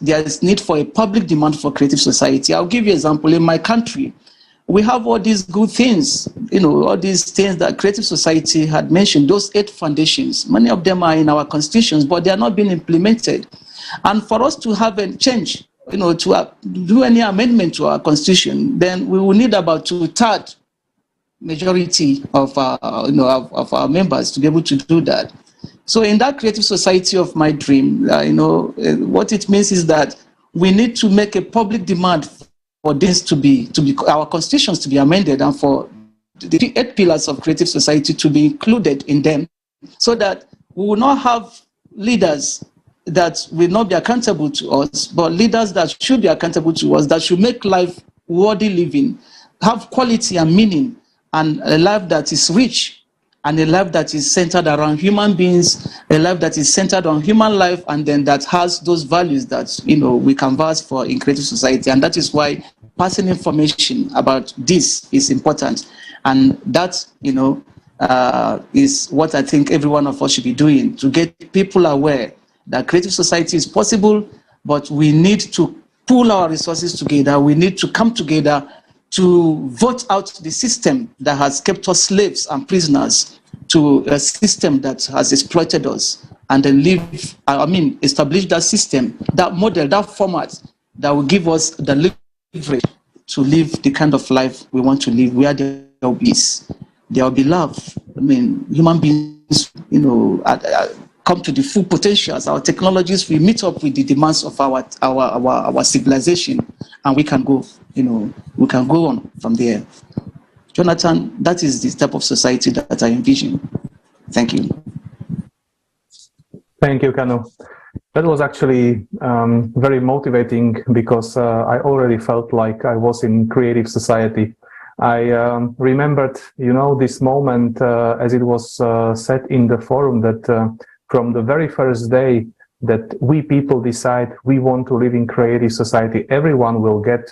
B: there is need for a public demand for creative society. I'll give you an example. In my country, we have all these good things, all these things that creative society had mentioned, those 8 foundations. Many of them are in our constitutions, but they are not being implemented. And for us to have a change, to do any amendment to our constitution, then we will need about 2/3 majority of our members to be able to do that. So in that creative society of my dream, what it means is that we need to make a public demand for this to be our constitutions to be amended, and for the 8 pillars of creative society to be included in them, so that we will not have leaders that will not be accountable to us, but leaders that should be accountable to us, that should make life worthy living, have quality and meaning, and a life that is rich, and a life that is centered around human beings, a life that is centered on human life, and then that has those values that we canvas for in creative society. And that is why passing information about this is important. And that, is what I think every one of us should be doing, to get people aware that creative society is possible, but we need to pool our resources together. We need to come together to vote out the system that has kept us slaves and prisoners to a system that has exploited us, and then establish that system, that model, that format that will give us the leverage to live the kind of life we want to live, where there will be peace, there will be love. Human beings, come to the full potentials. Our technologies will meet up with the demands of our civilization, and we can go, we can go on from there. Jonathan, that is the type of society that I envision. Thank you.
A: Thank you, Kanu. That was actually very motivating, because I already felt like I was in creative society. I remembered, this moment as it was said in the forum, that from the very first day that we people decide we want to live in creative society, everyone will get,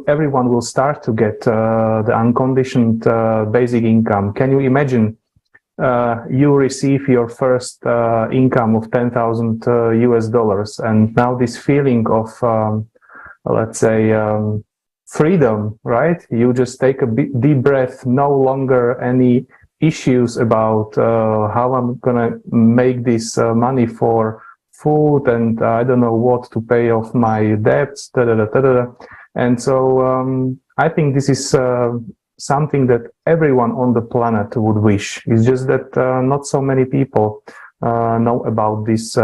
A: everyone will start to get the unconditioned basic income. Can you imagine? You receive your first income of $10,000 US, and now this feeling of, let's say, freedom, right? You just take a deep breath, no longer any issues about how I'm gonna make this money for food, and I don't know what to pay off my debts, And so I think this is something that everyone on the planet would wish. It's just that not so many people know about this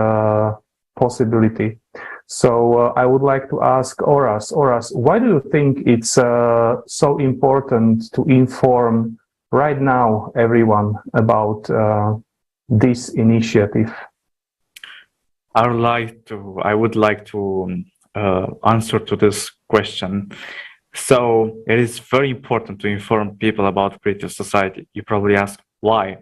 A: possibility. So I would like to ask Oras, why do you think it's so important to inform right now everyone about this initiative?
C: I would like to answer to this question. So it is very important to inform people about creative society. You probably ask why.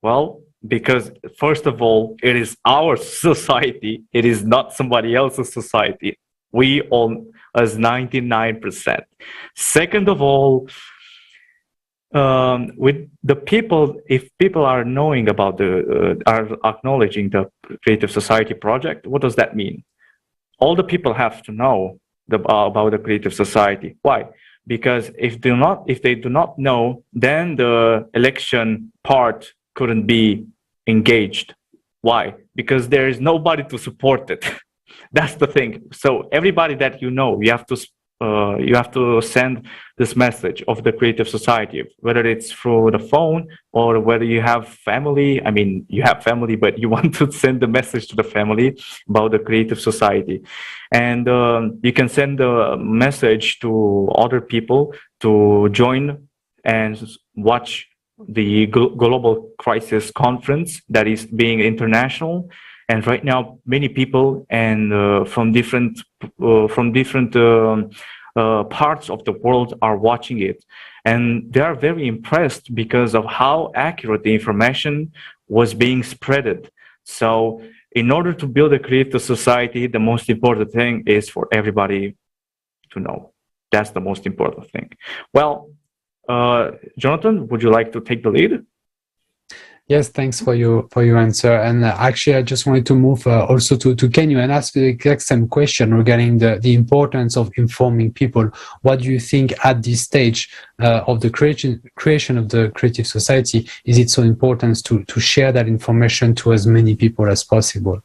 C: Well, because first of all, it is our society. It is not somebody else's society. We own as 99%. Second of all, with the people, if people are knowing about are acknowledging the Creative Society project, what does that mean? All the people have to know about the Creative Society. Why? Because if they do not know, then the election part couldn't be engaged. Why? Because there is nobody to support it. That's the thing. So everybody that you have to send this message of the Creative Society, whether it's through the phone or whether you have family. I mean, you have family, but you want to send the message to the family about the Creative Society. And you can send the message to other people to join and watch the Global Crisis Conference that is being international. And right now, many people and from different parts of the world are watching it, and they are very impressed because of how accurate the information was being spreaded. So, in order to build a creative society, the most important thing is for everybody to know. That's the most important thing. Well, Jonathan, would you like to take the lead?
D: Yes, thanks for your answer. And actually, I just wanted to move also to Kanu and ask the exact same question regarding the importance of informing people. What do you think at this stage of the creation of the Creative Society? Is it so important to share that information to as many people as possible?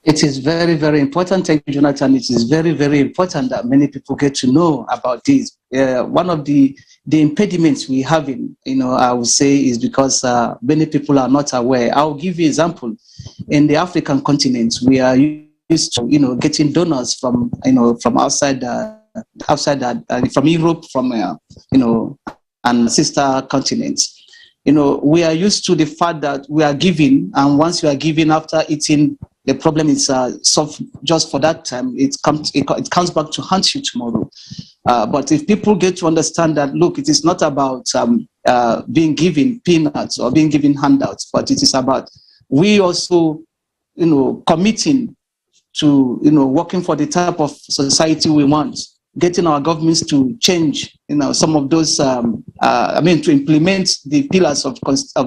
B: It is very, very important. Thank you, Jonathan. It is very, very important that many people get to know about this. One of the impediments we have I would say, is because many people are not aware. I'll give you an example. In the African continent, we are used to, getting donors from outside, from Europe, from, and sister continents. We are used to the fact that we are giving, and once you are giving after eating, the problem is solved just for that time. It comes back to haunt you tomorrow. But if people get to understand that, look, it is not about being given peanuts or being given handouts, but it is about we also, committing to, working for the type of society we want, getting our governments to change, some of those, to implement the pillars of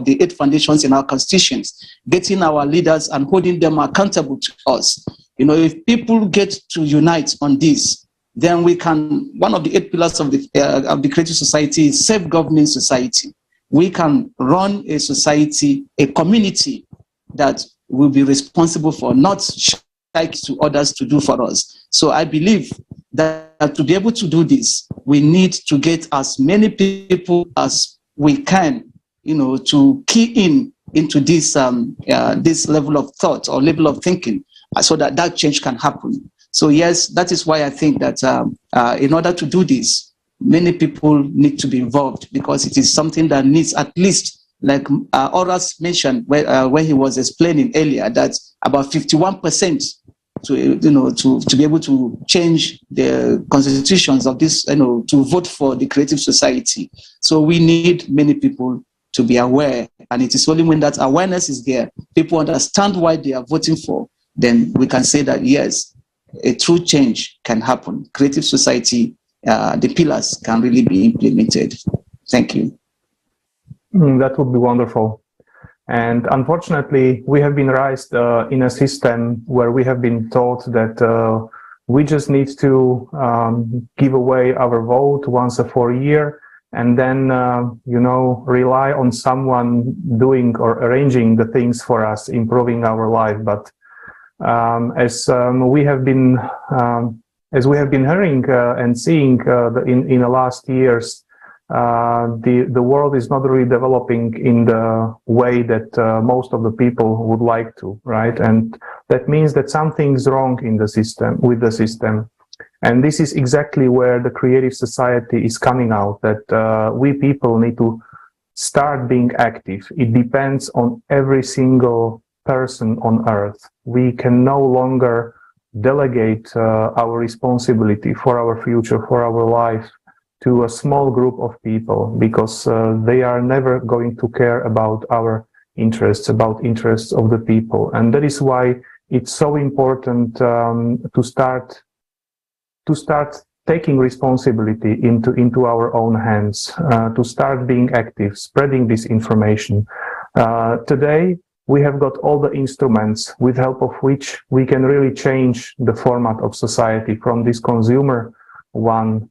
B: the 8 foundations in our constitutions, getting our leaders and holding them accountable to us. If people get to unite on this, then we can, one of the 8 pillars of the creative society is self-governing society. We can run a society, a community that will be responsible for, not like to others to do for us. So I believe that to be able to do this, we need to get as many people as we can, to key into this this level of thought or level of thinking, so that change can happen. So yes, that is why I think that in order to do this, many people need to be involved, because it is something that needs, at least, like Aurel mentioned when he was explaining earlier, that about 51% to be able to change the constitutions of this, to vote for the creative society. So we need many people to be aware, and it is only when that awareness is there, people understand why they are voting for, then we can say that yes, a true change can happen. Creative society, the pillars can really be implemented. Thank you.
A: That would be wonderful. And unfortunately, we have been raised in a system where we have been taught that we just need to give away our vote once a year, and then, rely on someone doing or arranging the things for us, improving our life. But as we have been hearing and seeing in the last years, the world is not really developing in the way that most of the people would like to, right? And that means that something's wrong in the system, with the system. And this is exactly where the creative society is coming out, that we people need to start being active. It depends on every single person on earth. We can no longer delegate our responsibility for our future, for our life, to a small group of people, because they are never going to care about our interests, about interests of the people. And that is why it's so important to start taking responsibility into our own hands, to start being active, spreading this information. Today, we have got all the instruments with help of which we can really change the format of society from this consumer one,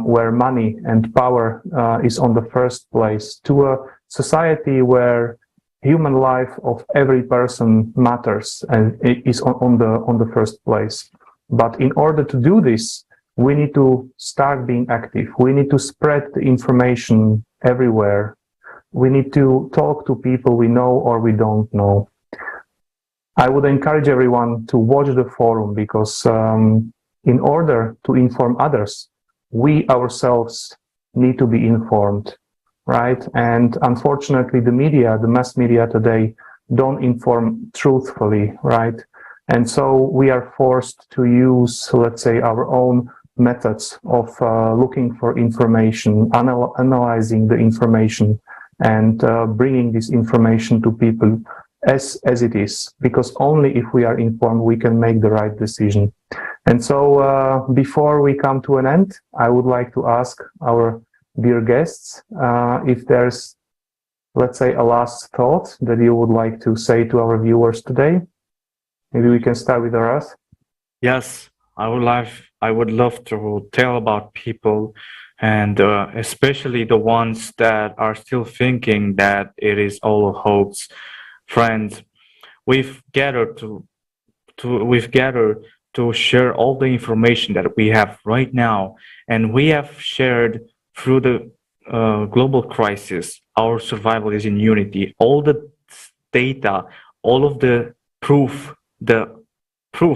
A: where money and power is on the first place, to a society where human life of every person matters and is on the first place. But in order to do this, we need to start being active. We need to spread the information everywhere. We need to talk to people we know or we don't know. I would encourage everyone to watch the forum, because in order to inform others, we ourselves need to be informed, right? And unfortunately, the media, the mass media today, don't inform truthfully, right? And so we are forced to use, let's say, our own methods of looking for information, analyzing the information, and bringing this information to people as it is, because only if we are informed, we can make the right decision. And so before we come to an end, I would like to ask our dear guests if there's, let's say, a last thought that you would like to say to our viewers today. Maybe we can start with Aras.
C: Yes, I would love to tell about people, and especially the ones that are still thinking that it is all a hoax. Friends, we've gathered to share all the information that we have right now, and we have shared through the global crisis. Our survival is in unity. All the data, all of the proof,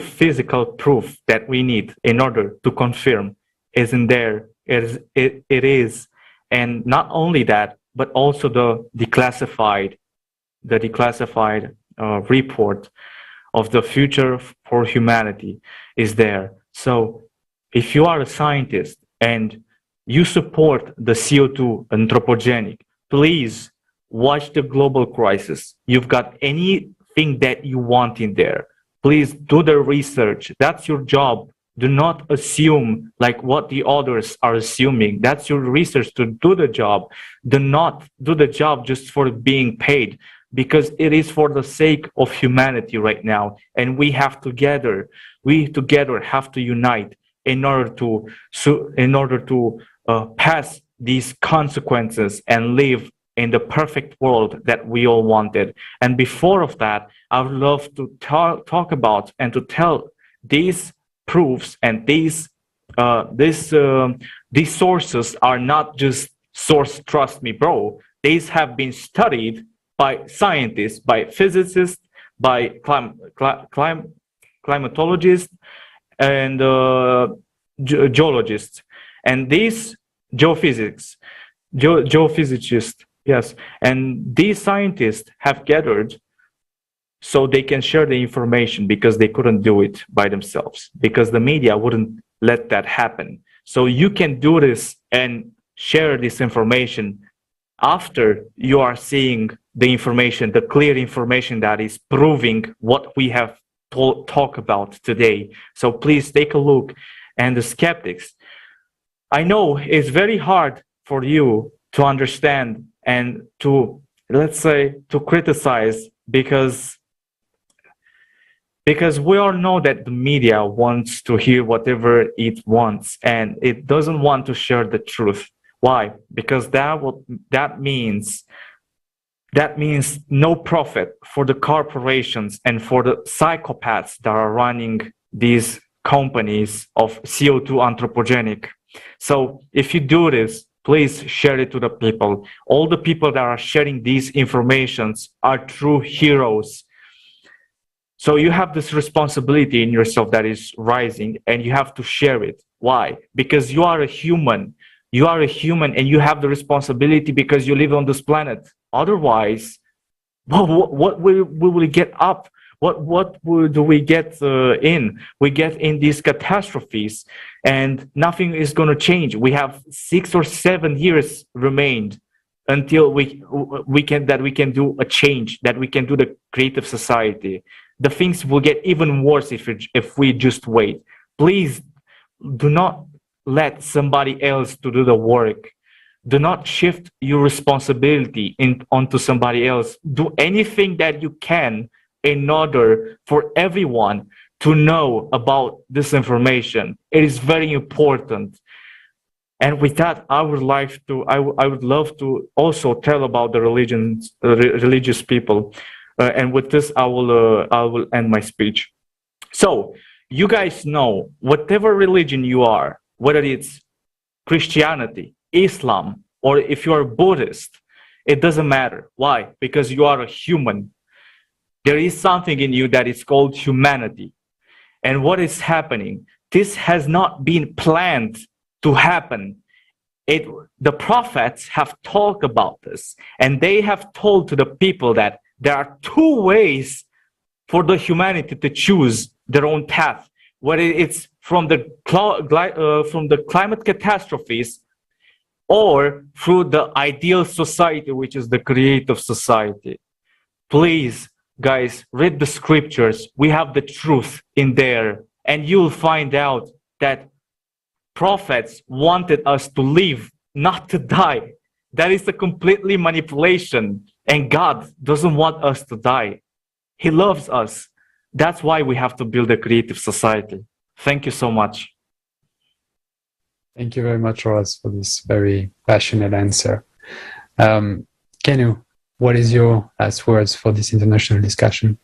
C: physical proof that we need in order to confirm isn't there. It is, and not only that, but also the declassified report of the future for humanity is there. So if you are a scientist and you support the CO2 anthropogenic, please watch the global crisis. You've got anything that you want in there. Please do the research. That's your job. Do not assume like what the others are assuming. That's your research to do the job. Do not do the job just for being paid, because it is for the sake of humanity right now. And we together have to unite in order to pass these consequences and live in the perfect world that we all wanted. And before of that, I would love to talk about and to tell these proofs and these sources are not just source, trust me, bro. These have been studied by scientists, by physicists, by climatologists, and geologists, and these geophysicists, yes, and these scientists have gathered so they can share the information, because they couldn't do it by themselves, because the media wouldn't let that happen. So you can do this and share this information after you are seeing the information, the clear information that is proving what we have talked about today. So please take a look. And the skeptics, I know it's very hard for you to understand and to, let's say, to criticize, because we all know that the media wants to hear whatever it wants, and it doesn't want to share the truth. Why? Because that means no profit for the corporations and for the psychopaths that are running these companies of CO2 anthropogenic. So if you do this, please share it to the people. All the people that are sharing these informations are true heroes. So you have this responsibility in yourself that is rising, and you have to share it. Why? Because you are a human. You are a human, and you have the responsibility because you live on this planet. Otherwise, what will we get up? What do we get in? We get in these catastrophes, and nothing is going to change. We have 6 or 7 years remained until we can do a change, that we can do the creative society. The things will get even worse if we just wait. Please do not let somebody else to do the work. Do not shift your responsibility onto somebody else. Do anything that you can in order for everyone to know about this information. It is very important. And with that, I would love to also tell about the religious people. And with this, I will end my speech. So you guys know, whatever religion you are, whether it's Christianity, Islam, or if you are Buddhist, it doesn't matter. Why? Because you are a human. There is something in you that is called humanity. And what is happening? This has not been planned to happen. The prophets have talked about this, and they have told to the people that there are 2 ways for the humanity to choose their own path, whether it's from the climate catastrophes or through the ideal society, which is the creative society. Please, guys, read the scriptures. We have the truth in there, and you'll find out that prophets wanted us to live, not to die. That is a completely manipulation, and God doesn't want us to die. He loves us. That's why we have to build a creative society. Thank you so much.
D: Thank you very much, Ross, for this very passionate answer. Kanu, what is your last words for this international discussion?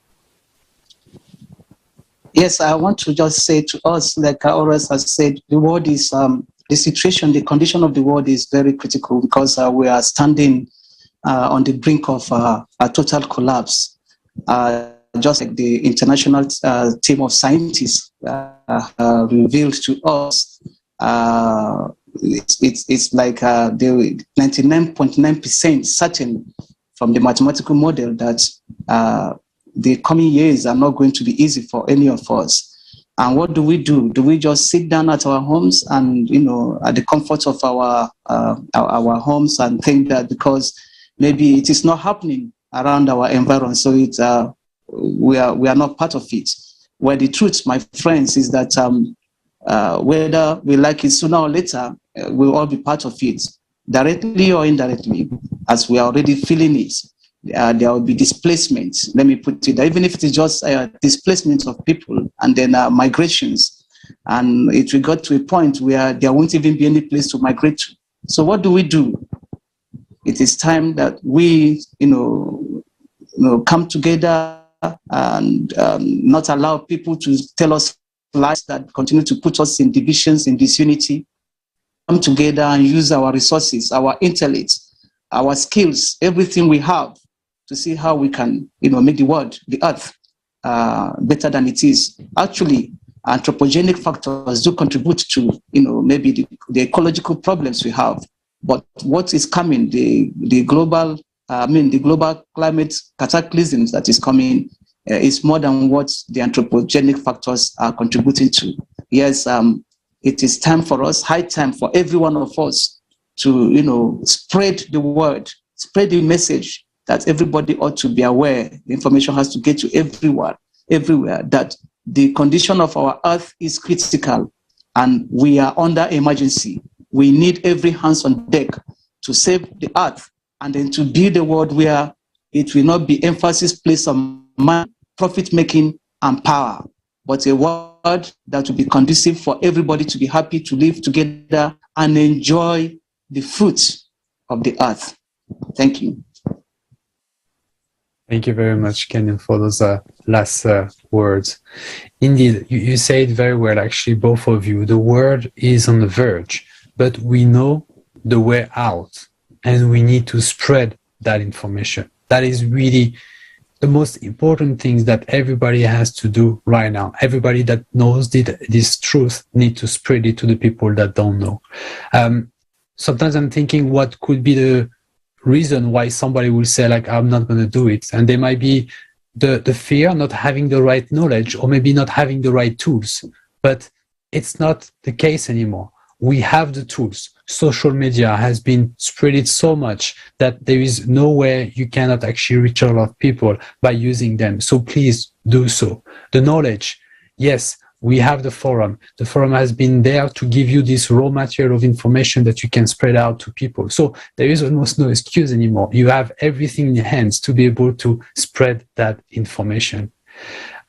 B: Yes, I want to just say to us, like Aurel has said, the world is, the situation, the condition of the world is very critical, because we are standing on the brink of a total collapse. Just like the international team of scientists revealed to us, it's like the 99.9% certain from the mathematical model that the coming years are not going to be easy for any of us. And what do? Do we just sit down at our homes and, at the comfort of our homes and think that because maybe it is not happening around our environment, so it's we are not part of it? Where the truth, my friends, is that whether we like it sooner or later, we'll all be part of it, directly or indirectly, as we are already feeling it. There will be displacement. Let me put it, even if it is just displacement of people and then migrations. And it will get to a point where there won't even be any place to migrate to. So what do? It is time that we, come together and not allow people to tell us lies that continue to put us in divisions, in disunity. Come together and use our resources, our intellect, our skills, everything we have to see how we can, make the earth better than it is. Actually, anthropogenic factors do contribute to, maybe the ecological problems we have. But what is coming, the global climate cataclysms that is coming is more than what the anthropogenic factors are contributing to. Yes, it is time for us, high time for every one of us to, spread the word, spread the message that everybody ought to be aware. The information has to get to everywhere, that the condition of our earth is critical and we are under emergency. We need every hands on deck to save the earth and then to build a world where it will not be emphasis placed on man, profit making and power, but a world that will be conducive for everybody to be happy to live together and enjoy the fruits of the earth. Thank you.
D: Thank you very much, Kenyon, for those last words. Indeed, you say it very well, actually, both of you. The world is on the verge, but we know the way out, and we need to spread that information. That is really the most important thing that everybody has to do right now. Everybody that knows this truth need to spread it to the people that don't know. Sometimes I'm thinking what could be the reason why somebody will say, like, I'm not going to do it. And there might be the fear, not having the right knowledge, or maybe not having the right tools. But it's not the case anymore. We have the tools. Social media has been spread so much that there is no way you cannot actually reach a lot of people by using them. So please do so. The knowledge, yes, we have the forum. The forum has been there to give you this raw material of information that you can spread out to people. So there is almost no excuse anymore. You have everything in your hands to be able to spread that information.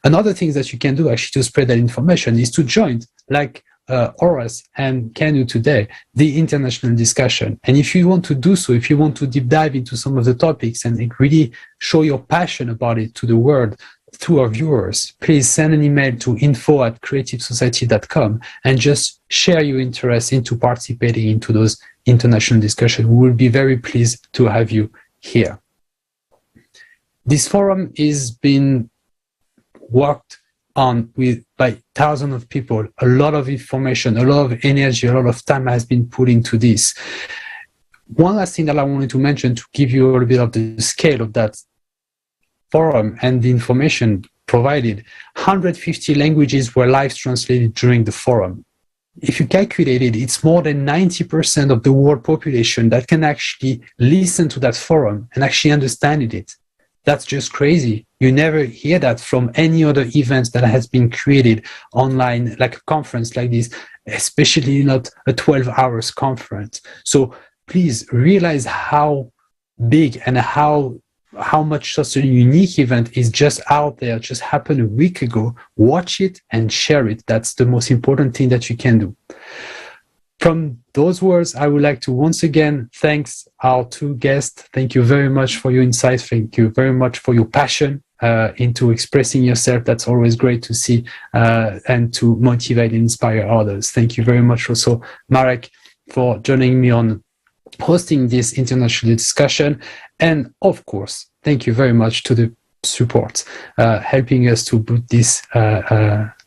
D: Another thing that you can do actually to spread that information is to join, like Horace and Kanu today, the international discussion. And if you want to do so, if you want to deep dive into some of the topics and really show your passion about it to the world, to our viewers, please send an email to info@creativesociety.com and just share your interest into participating into those international discussions. We will be very pleased to have you here. This forum is being worked on by thousands of people. A lot of information, a lot of energy, a lot of time has been put into this. One last thing that I wanted to mention to give you a little bit of the scale of that forum and the information provided. 150 languages were live translated during the forum. If you calculate it, it's more than 90% of the world population that can actually listen to that forum and actually understand it. That's just crazy. You never hear that from any other events that has been created online, like a conference like this, especially not a 12 hours conference. So please realize how big and how much such a unique event is just out there, just happened a week ago. Watch it and share it. That's the most important thing that you can do. From those words, I would like to once again thank our two guests. Thank you very much for your insights. Thank you very much for your passion into expressing yourself. That's always great to see and to motivate and inspire others. Thank you very much also, Marek, for joining me on hosting this international discussion. And of course, thank you very much to the support, helping us to put this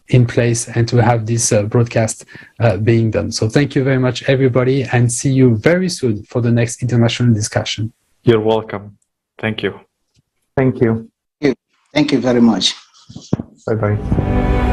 D: in place and to have this broadcast being done. So thank you very much, everybody, and see you very soon for the next international discussion.
C: You're welcome. Thank you.
A: Thank you.
B: Thank you very much.
A: Bye-bye.